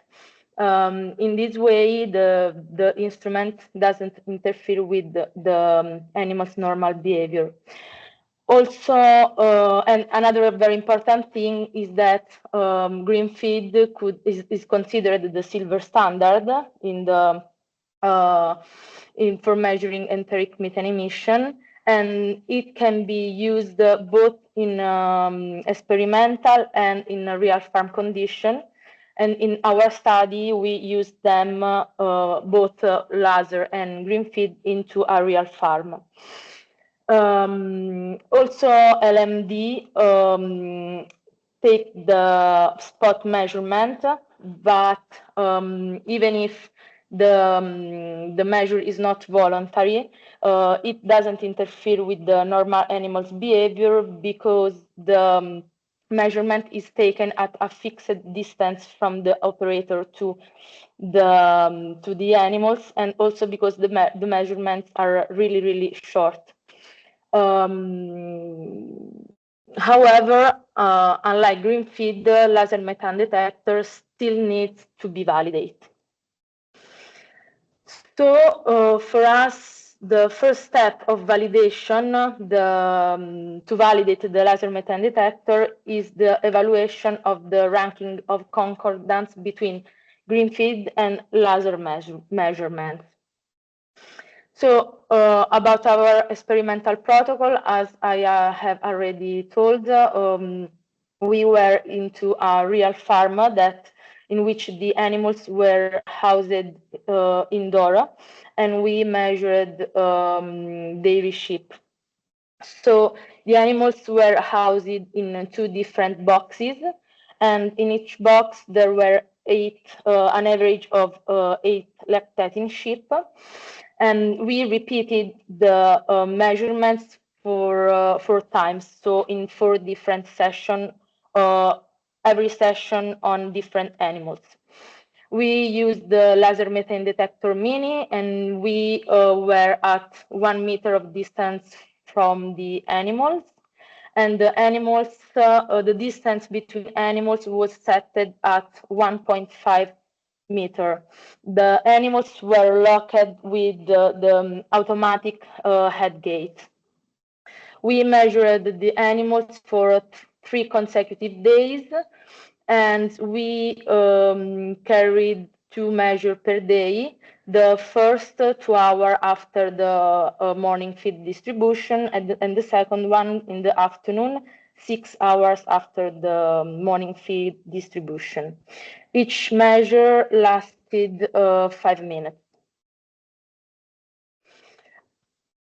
In this way, the instrument doesn't interfere with the animal's normal behavior. Also, and another very important thing is that green feed is considered the silver standard in the for measuring enteric methane emission, and it can be used both in experimental and in a real farm condition. And in our study, we used them both laser and green feed into a real farm. Also, LMD take the spot measurement, but even if the measure is not voluntary. It doesn't interfere with the normal animal's behavior because the measurement is taken at a fixed distance from the operator to the animals, and also because the measurements are really short. However, unlike green feed, the laser methane detector still needs to be validated. So for us, the first step of validation, to validate the laser methane detector, is the evaluation of the ranking of concordance between green feed and laser measurements. So about our experimental protocol, as I have already told, we were into a real farm in which the animals were housed indoor, and we measured dairy sheep. So the animals were housed in 2 different boxes, and in each box there were an average of 8 lactating sheep. And we repeated the measurements for 4 times, so in 4 different sessions, every session on different animals. We used the laser methane detector mini, and we were at 1 meter of distance from the animals. And the distance between animals was set at 1.5 meter. The animals were locked with the automatic head gate. We measured the animals for 3 consecutive days, and we carried 2 measures per day. The first 2 hours after the morning feed distribution, and the second one in the afternoon, 6 hours after the morning feed distribution. Each measure lasted 5 minutes.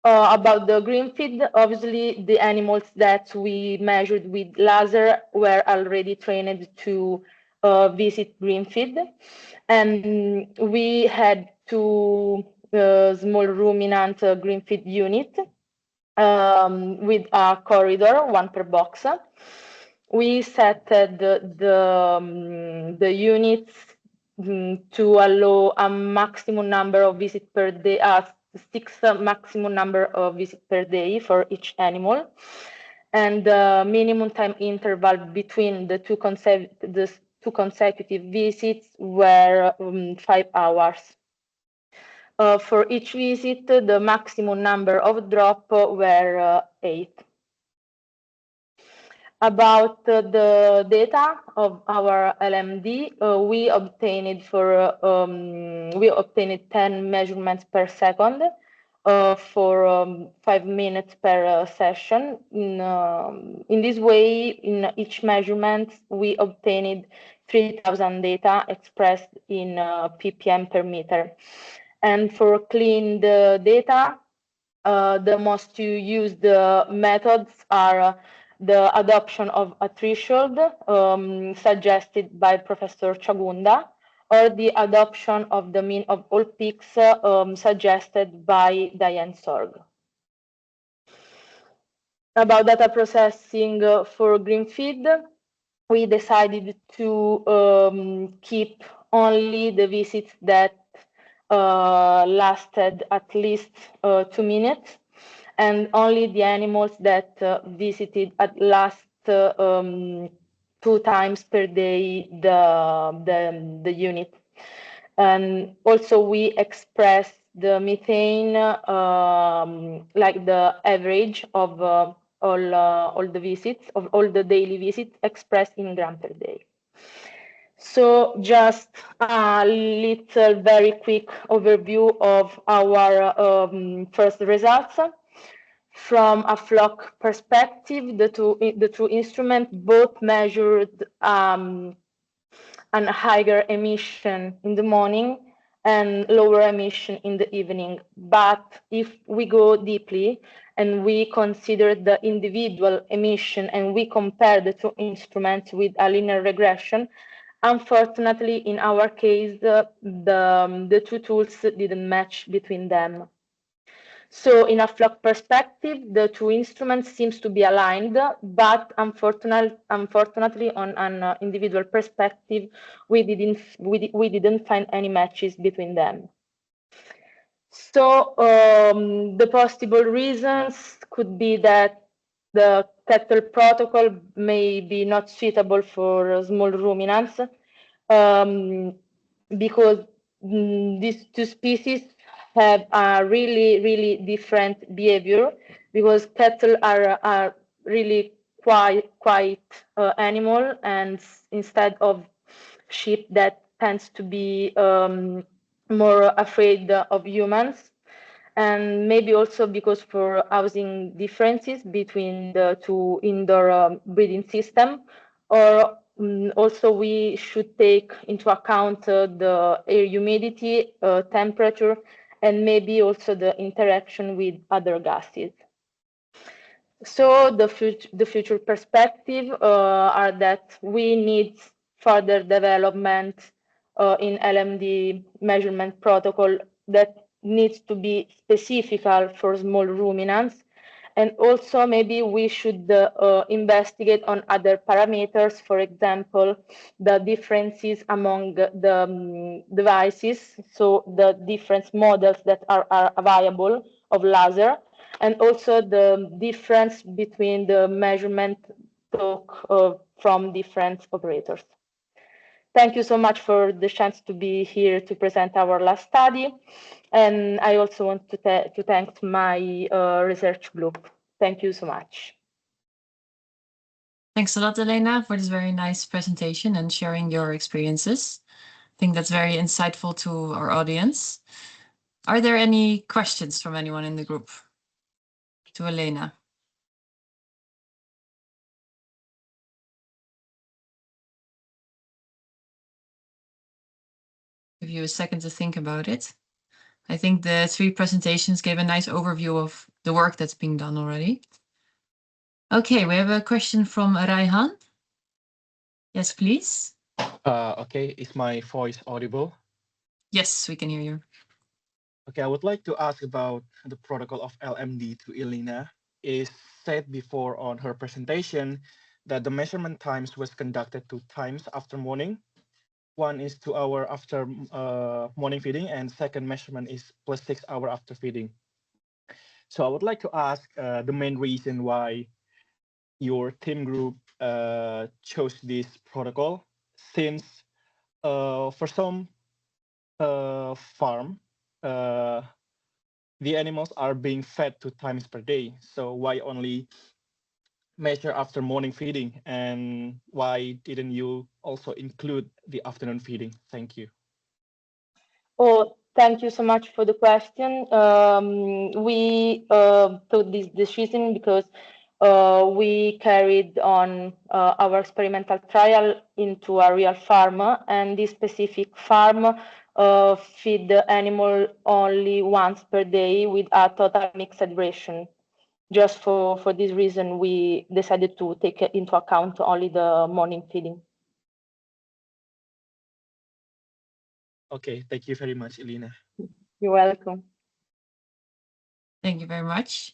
About the green feed, obviously the animals that we measured with laser were already trained to visit green feed, and we had 2 small ruminant green feed units with a corridor, 1 per box. We set the units to allow a maximum number of visits per day, 6 maximum number of visits per day for each animal, and the minimum time interval between the 2 consecutive visits were 5 hours. For each visit, the maximum number of drops were 8. About the data of our LMD, we obtained 10 measurements per second for 5 minutes per session. In this way, in each measurement, we obtained 3,000 data expressed in ppm per meter. And for clean the data, the most used methods are the adoption of a threshold suggested by Professor Chagunda, or the adoption of the mean of all peaks suggested by Diane Sorg. About data processing for green feed, we decided to keep only the visits that lasted at least 2 minutes, and only the animals that visited at last 2 times per day the unit. And also we expressed the methane like the average of all the visits, of all the daily visits, expressed in gram per day. So just a little very quick overview of our first results. From a flock perspective, the two instruments both measured an higher emission in the morning and lower emission in the evening. But if we go deeply and we consider the individual emission and we compare the 2 instruments with a linear regression, unfortunately, in our case, the two tools didn't match between them. So in a flock perspective, the two instruments seems to be aligned, but unfortunately on an individual perspective, we didn't find any matches between them. So the possible reasons could be that the Kettle protocol may be not suitable for small ruminants because these two species have a really different behavior, because cattle are really quiet animal, and instead of sheep that tends to be more afraid of humans. And maybe also because for housing differences between the two indoor breeding system, or also we should take into account the air humidity, temperature, and maybe also the interaction with other gases. So the future perspective are that we need further development in LMD measurement protocol that needs to be specific for small ruminants. And also maybe we should investigate on other parameters, for example, the differences among the devices, so the different models that are available of laser, and also the difference between the measurement talk from different operators. Thank you so much for the chance to be here to present our last study. And I also want to thank my research group. Thank you so much. Thanks a lot, Elena, for this very nice presentation and sharing your experiences. I think that's very insightful to our audience. Are there any questions from anyone in the group to Elena? Give you a second to think about it. I think the three presentations gave a nice overview of the work that's being done already. Okay, we have a question from Raihan. Yes, please. Okay, is my voice audible? Yes, we can hear you. Okay, I would like to ask about the protocol of LMD to Elena. Is said before on her presentation that the measurement times was conducted 2 times after morning. One is 2 hours after morning feeding, and second measurement is +6 hours after feeding. So I would like to ask the main reason why your team group chose this protocol, since for some farm, the animals are being fed 2 times per day. So why only measure after morning feeding, and why didn't you also include the afternoon feeding? Thank you. Oh, thank you so much for the question. We took this decision because we carried on our experimental trial into a real farm, and this specific farm feed the animal only once per day with a total mixed ration. Just for this reason, we decided to take into account only the morning feeding. Okay, thank you very much, Elena. You're welcome. Thank you very much.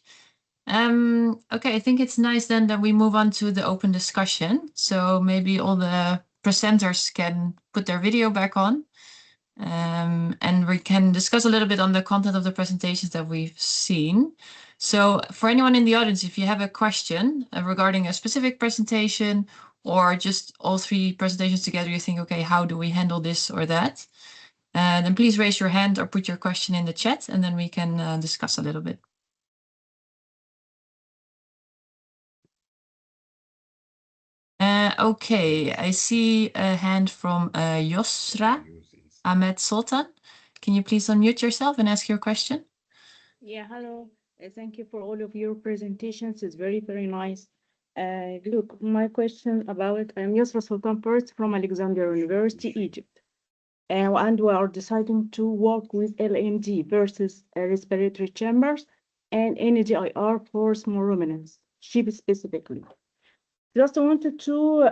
Okay, I think it's nice then that we move on to the open discussion. So maybe all the presenters can put their video back on, and we can discuss a little bit on the content of the presentations that we've seen. So for anyone in the audience, if you have a question regarding a specific presentation or just all three presentations together, you think, okay, how do we handle this or that? Then please raise your hand or put your question in the chat, and then we can discuss a little bit. Okay, I see a hand from Yosra Ahmed Sultan. Can you please unmute yourself and ask your question? Yeah, hello. Thank you for all of your presentations. It's very, very nice. Look, my question about, I'm Yosra Sultan Pert from Alexandria University, Egypt. And we are deciding to work with LMD versus respiratory chambers and NDIR for small ruminants, sheep specifically. Just wanted to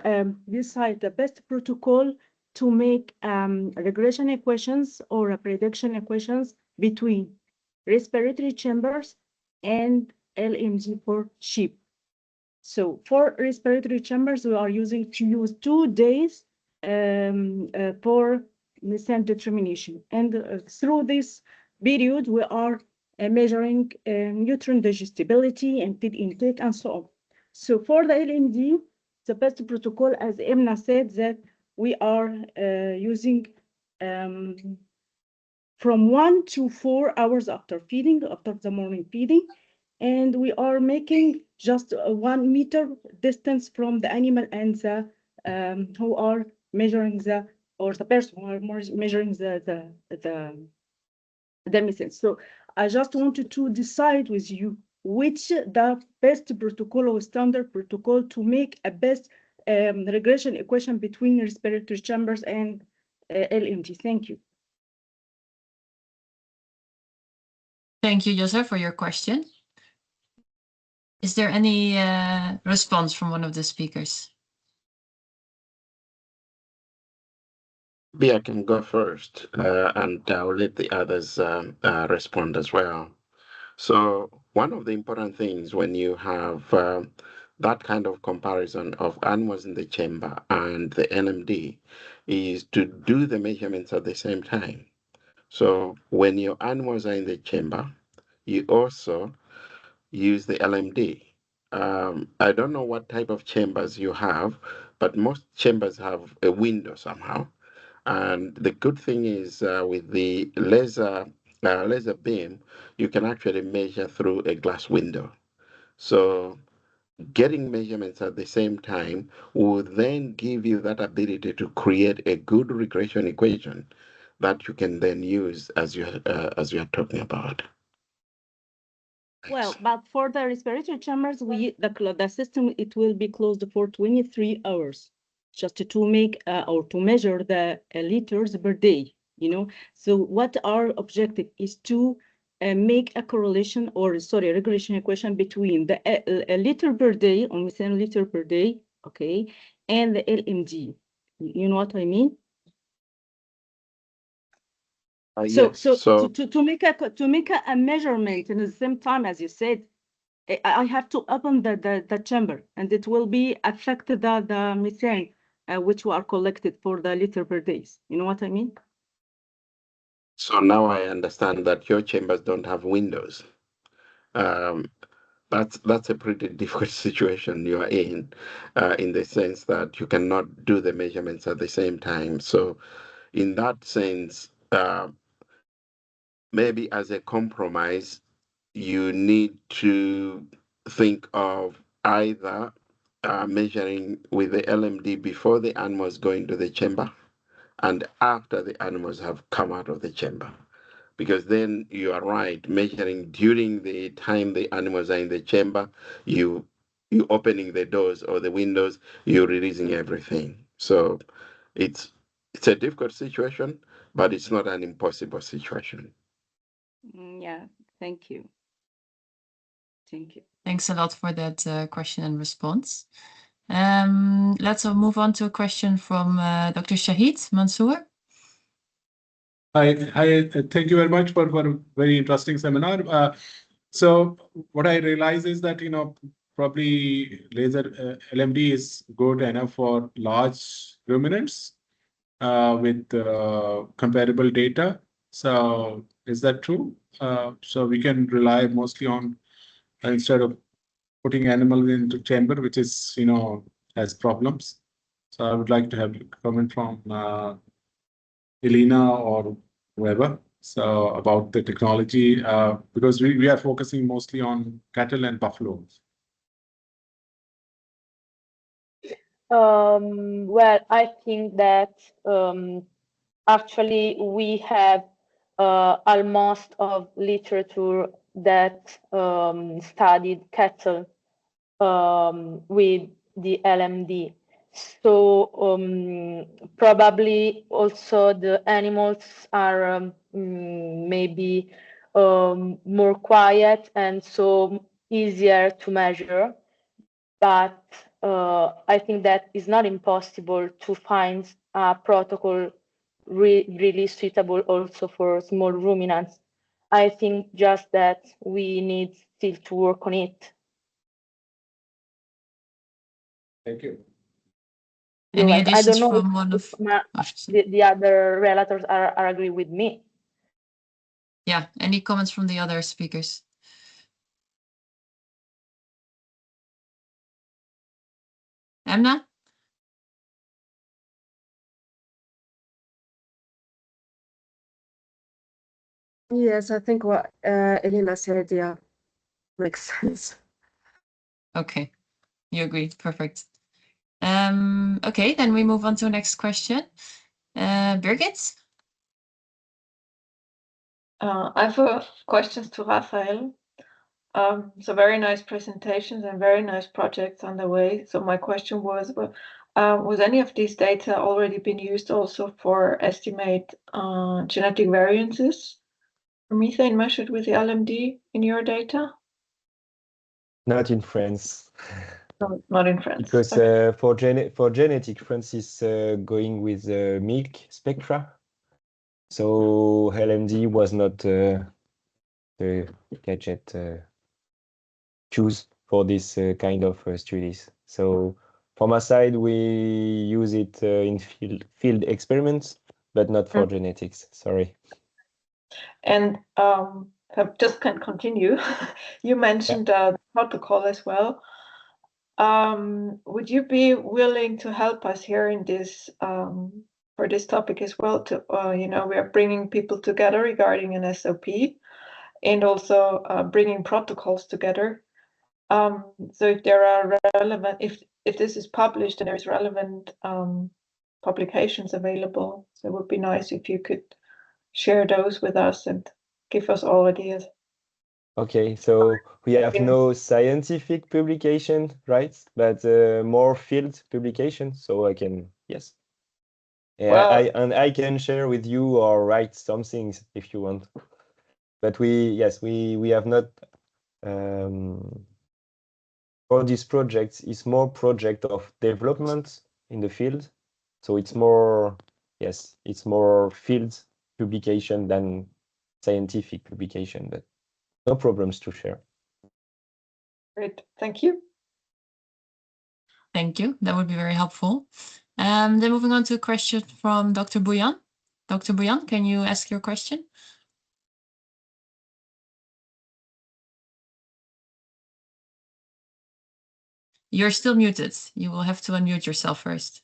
decide the best protocol to make regression equations or prediction equations between respiratory chambers and LMD for sheep. So for respiratory chambers, we are using 2 days for methane determination. And through this period, we are measuring nutrient digestibility and feed intake and so on. So for the LMD, the best protocol, as Emna said, that we are using from 1 to 4 hours after feeding, after the morning feeding, and we are making just 1 meter distance from the animal and the who are measuring the, or the person who are measuring the methane. So I just wanted to decide with you which the best protocol or standard protocol to make a best regression equation between respiratory chambers and LMD. Thank you. Thank you, Joseph, for your question. Is there any response from one of the speakers? Maybe I can go first, and I'll let the others respond as well. So one of the important things when you have that kind of comparison of animals in the chamber and the LMD is to do the measurements at the same time. So when your animals are in the chamber, you also use the LMD. I don't know what type of chambers you have, but most chambers have a window somehow. And the good thing is with the laser beam, you can actually measure through a glass window. So getting measurements at the same time will then give you that ability to create a good regression equation that you can then use as you are talking about. Well, but for the respiratory chambers, the system, it will be closed for 23 hours, just to make or to measure the liters per day, you know. So what our objective is to make a correlation, or sorry, regression equation between the a liter per day, on methane liter per day, okay, and the LMD. You know what I mean? Yes. So to make a measurement in the same time, as you said, I have to open the chamber, and it will be affect the methane which are collected for the liter per days. You know what I mean? So now I understand that your chambers don't have windows. That's a pretty difficult situation you are in the sense that you cannot do the measurements at the same time. So in that sense, maybe as a compromise, you need to think of either measuring with the LMD before the animals go into the chamber and after the animals have come out of the chamber. Because then you are right, measuring during the time the animals are in the chamber, you opening the doors or the windows, you're releasing everything. So it's a difficult situation, but it's not an impossible situation. Yeah, thank you. Thank you. Thanks a lot for that question and response. Let's move on to a question from Dr. Shahid Mansour. Hi, thank you very much for a very interesting seminar. So what I realize is that, probably laser LMD is good enough for large ruminants with comparable data. So is that true? So we can rely mostly on, instead of putting animals into chamber, which is, has problems. So I would like to have a comment from Elena or whoever, so about the technology, because we are focusing mostly on cattle and buffaloes. Well, I think that actually we have almost of literature that studied cattle with the LMD. So probably also the animals are maybe more quiet and so easier to measure. But I think that is not impossible to find a protocol really suitable also for small ruminants. I think just that we need still to work on it. Thank you. Any I additions don't know from one of the other relators are agree with me. Yeah, any comments from the other speakers? Emna? Yes, I think what Elena said, yeah, makes sense. Okay, you agree. Perfect. Okay, then we move on to the next question. Birgit? I have questions to Raphael. So very nice presentations and very nice projects on the way. So my question was any of these data already been used also for estimate genetic variances for methane measured with the LMD in your data? Not in France. No, not in France. Because Okay. for genetic, France is going with milk spectra. So LMD was not the gadget choose for this kind of studies. So from our side, we use it in field experiments, but not for genetics. Sorry. And I just can continue. You mentioned the protocol as well. Would you be willing to help us here in this for this topic as well? To we are bringing people together regarding an SOP, and also bringing protocols together. So if there are relevant, if this is published and there is relevant publications available, so it would be nice if you could share those with us and give us all ideas. Okay, so we have no scientific publication, right? But more field publication. So I can, yes. Yeah, Well, I can share with you or write some things if you want. But we have not for these projects. It's more project of development in the field. So it's more, yes, it's more field publication than scientific publication, but no problems to share. Great, thank you. Thank you. That would be very helpful. Then moving on to a question from Dr. Bouyan. Dr. Bouyan, can you ask your question? You're still muted. You will have to unmute yourself first.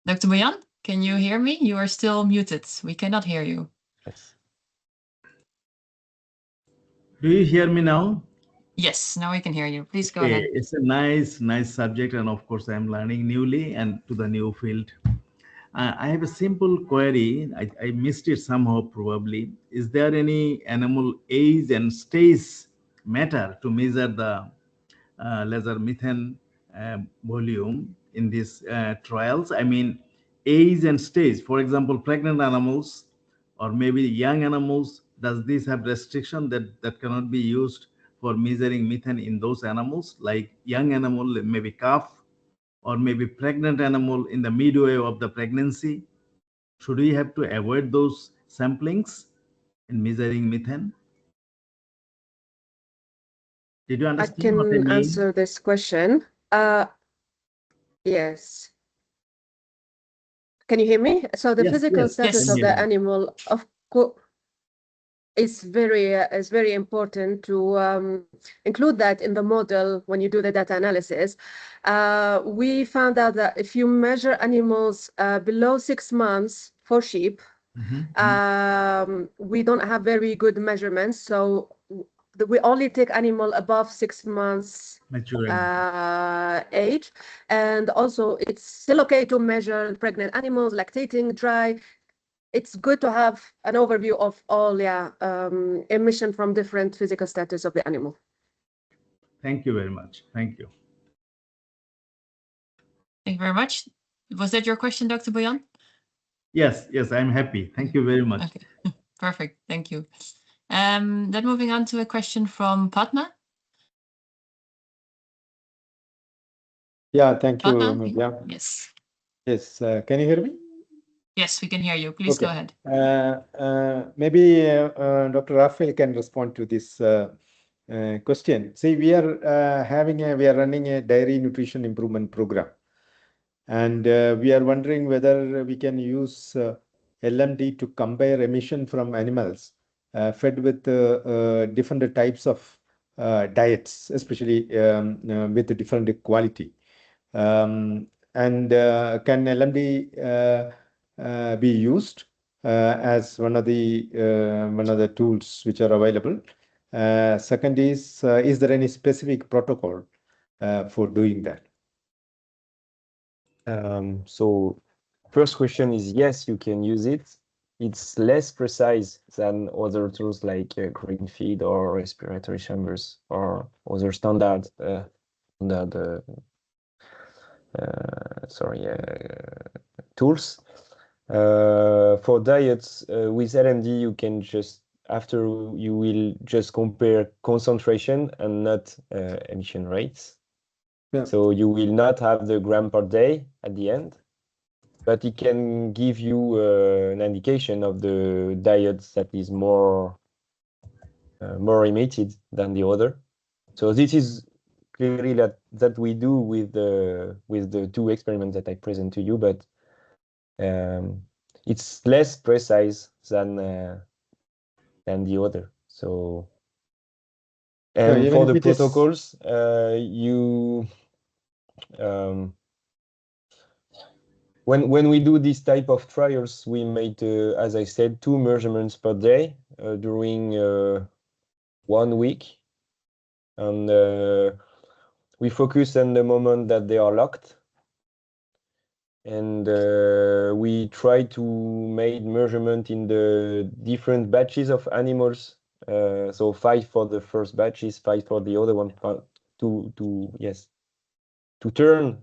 Dr. Bouyan, can you hear me? You are still muted. We cannot hear you. Yes. Do you hear me now? Yes, now we can hear you. Please go ahead. It's a nice subject, and of course I'm learning newly and to the new field. I have a simple query. I missed it somehow probably. Is there any animal age and stage matter to measure the laser methane volume in these trials? I mean, age and stage. For example, pregnant animals or maybe young animals, does this have restriction that cannot be used for measuring methane in those animals, like young animal, maybe calf, or maybe pregnant animal in the midway of the pregnancy? Should we have to avoid those samplings in measuring methane? Did you understand what I mean? I can answer this question. Yes. Can you hear me? So the physical status of the animal, of course, is very important to include that in the model when you do the data analysis. We found out that if you measure animals below 6 months for sheep, we don't have very good measurements. So we only take animal above 6 months age, and also it's still okay to measure pregnant animals, lactating, dry. It's good to have an overview of all emission from different physical status of the animal. Thank you very much. Thank you. Thank you very much. Was that your question, Dr. Bouyan? Yes, I'm happy. Thank you very much. Okay, perfect. Thank you. Then moving on to a question from Padma. Yeah, thank you, Fatma? yeah. Yes. Yes, can you hear me? Yes, we can hear you. Please go ahead. Maybe Dr. Raphael can respond to this question. See, we are running a dairy nutrition improvement program, and we are wondering whether we can use LMD to compare emission from animals fed with different types of diets, especially with different quality. And can LMD be used as one of the tools which are available? Second is there any specific protocol for doing that? So first question is yes, you can use it. It's less precise than other tools like green feed or respiratory chambers or other standard tools. For diets with LMD, you can just you will just compare concentration and not emission rates. Yeah. So you will not have the gram per day at the end, but it can give you an indication of the diet that is more emitted than the other. So this is clearly that we do with the two experiments that I present to you, but it's less precise than the other. So, and for the protocols, when we do this type of trials, we made, as I said, 2 measurements per day during 1 week, and we focus on the moment that they are locked. And we try to make measurement in the different batches of animals. So 5 for the first batches, 5 for the other one, to turn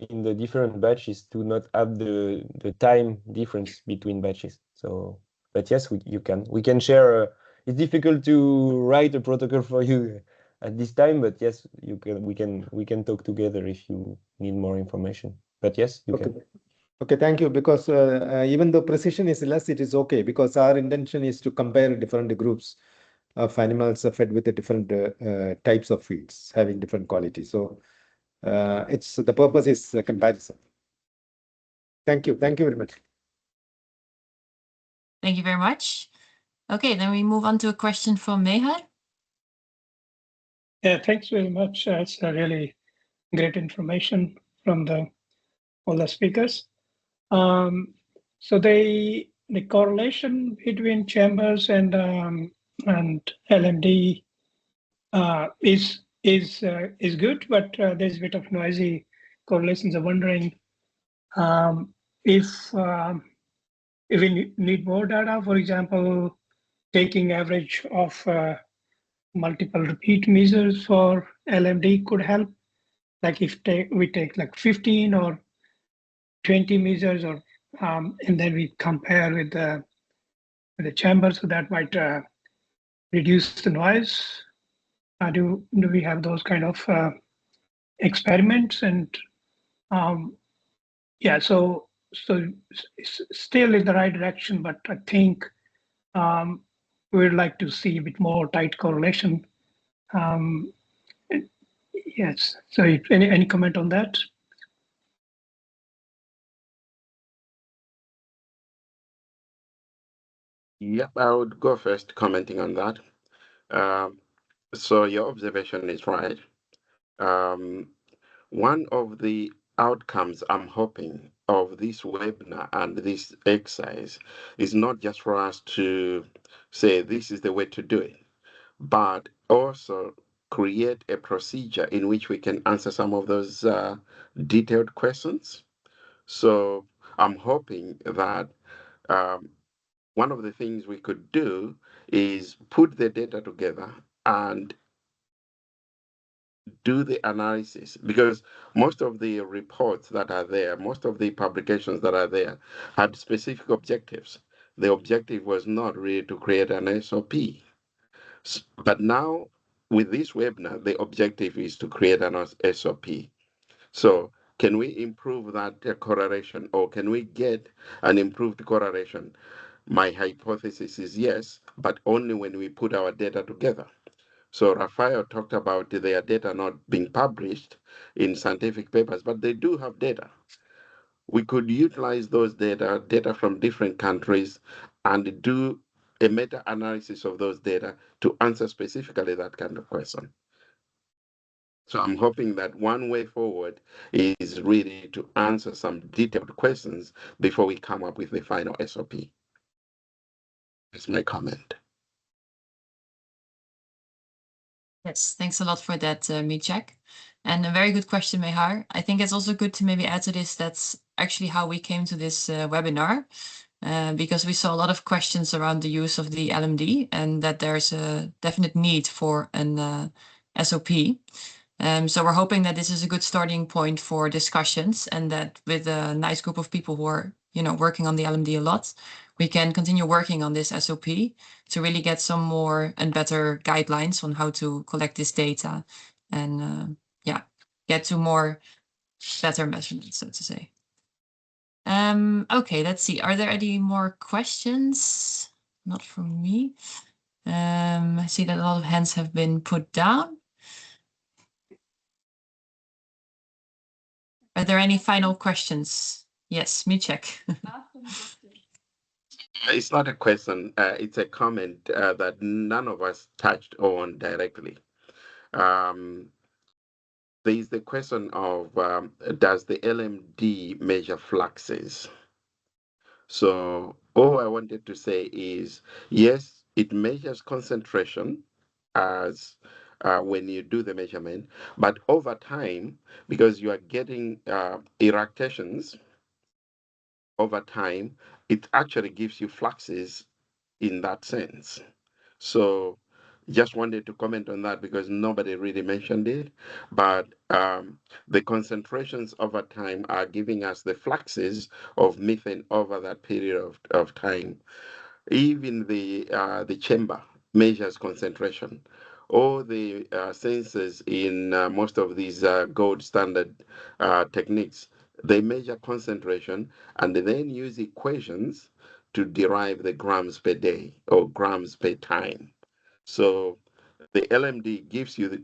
in the different batches to not have the time difference between batches. So, but yes, we can share. It's difficult to write a protocol for you at this time, but yes, we can talk together if you need more information. But yes, you can. Okay, thank you. Because even though precision is less, it is okay, because our intention is to compare different groups of animals fed with the different types of feeds having different quality. So the purpose is comparison. Thank you. Thank you very much. Thank you very much. Okay, then we move on to a question from Mehar. Yeah, thanks very much. It's a really great information from all the speakers. So the correlation between chambers and LMD is good, but there's a bit of noisy correlations. I'm wondering if we need more data, for example, taking average of multiple repeat measures for LMD could help. Like if we take like 15 or 20 measures, or and then we compare with the chamber, so that might reduce the noise. Do we have those kind of experiments? And yeah, so it's still in the right direction, but I think we'd like to see a bit more tight correlation. Yes. So any comment on that? Yep, I would go first commenting on that. So your observation is right. One of the outcomes I'm hoping of this webinar and this exercise is not just for us to say this is the way to do it, but also create a procedure in which we can answer some of those detailed questions. So I'm hoping that one of the things we could do is put the data together and do the analysis, because most of the reports that are there, most of the publications that are there had specific objectives. The objective was not really to create an SOP. But now with this webinar, the objective is to create an SOP. So can we improve that correlation, or can we get an improved correlation? My hypothesis is yes, but only when we put our data together. So Raphael talked about their data not being published in scientific papers, but they do have data. We could utilize those data from different countries, and do a meta-analysis of those data to answer specifically that kind of question. So I'm hoping that one way forward is really to answer some detailed questions before we come up with the final SOP. That's my comment. Yes, thanks a lot for that, Michek. And a very good question, Mehar. I think it's also good to maybe add to this, that's actually how we came to this webinar, because we saw a lot of questions around the use of the LMD and that there's a definite need for an SOP. So we're hoping that this is a good starting point for discussions, and that with a nice group of people who are, working on the LMD a lot, we can continue working on this SOP to really get some more and better guidelines on how to collect this data and get to more better measurements, so to say. Okay, let's see. Are there any more questions? Not from me. I see that a lot of hands have been put down. Are there any final questions? Yes, Michek. It's not a question, it's a comment that none of us touched on directly. There is the question of does the LMD measure fluxes? So all I wanted to say is, yes, it measures concentration as when you do the measurement, but over time, because you are getting irritations over time, it actually gives you fluxes in that sense. So just wanted to comment on that because nobody really mentioned it, but the concentrations over time are giving us the fluxes of methane over that period of time. Even the chamber measures concentration. All the sensors in most of these gold standard techniques, they measure concentration and then use equations to derive the grams per day or grams per time. So the LMD gives you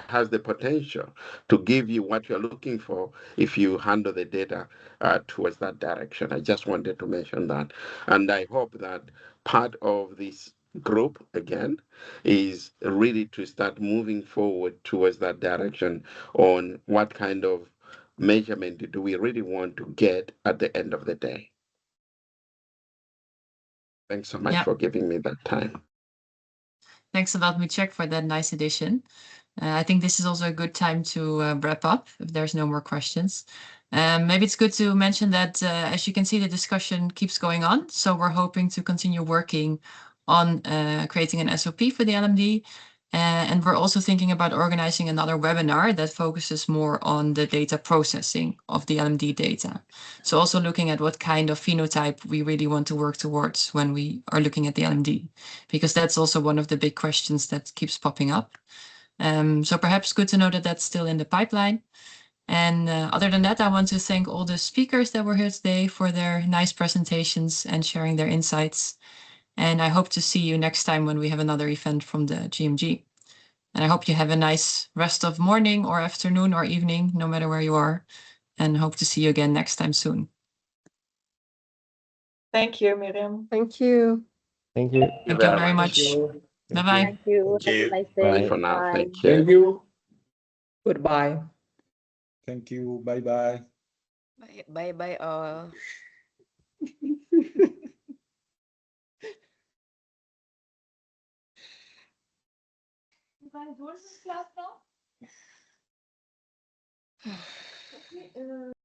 has the potential to give you what you're looking for if you handle the data towards that direction. I just wanted to mention that. And I hope that part of this group, again, is really to start moving forward towards that direction on what kind of measurement do we really want to get at the end of the day. Thanks so much for giving me that time. Thanks a lot, Michek, for that nice addition. I think this is also a good time to wrap up if there's no more questions. Maybe it's good to mention that, as you can see, the discussion keeps going on. So we're hoping to continue working on creating an SOP for the LMD. And we're also thinking about organizing another webinar that focuses more on the data processing of the LMD data. So also looking at what kind of phenotype we really want to work towards when we are looking at the LMD, because that's also one of the big questions that keeps popping up. So perhaps good to know that that's still in the pipeline. And other than that, I want to thank all the speakers that were here today for their nice presentations and sharing their insights. And I hope to see you next time when we have another event from the GMG. And I hope you have a nice rest of morning or afternoon or evening, no matter where you are. And hope to see you again next time soon. Thank you, Miriam. Thank you. Thank you. Thank you very much. Bye-bye. Thank you. Have a nice day. Bye for now. Bye. Thank you. Thank you. Goodbye. Thank you. Bye-bye. Bye-bye all. Waar is het klaar dan?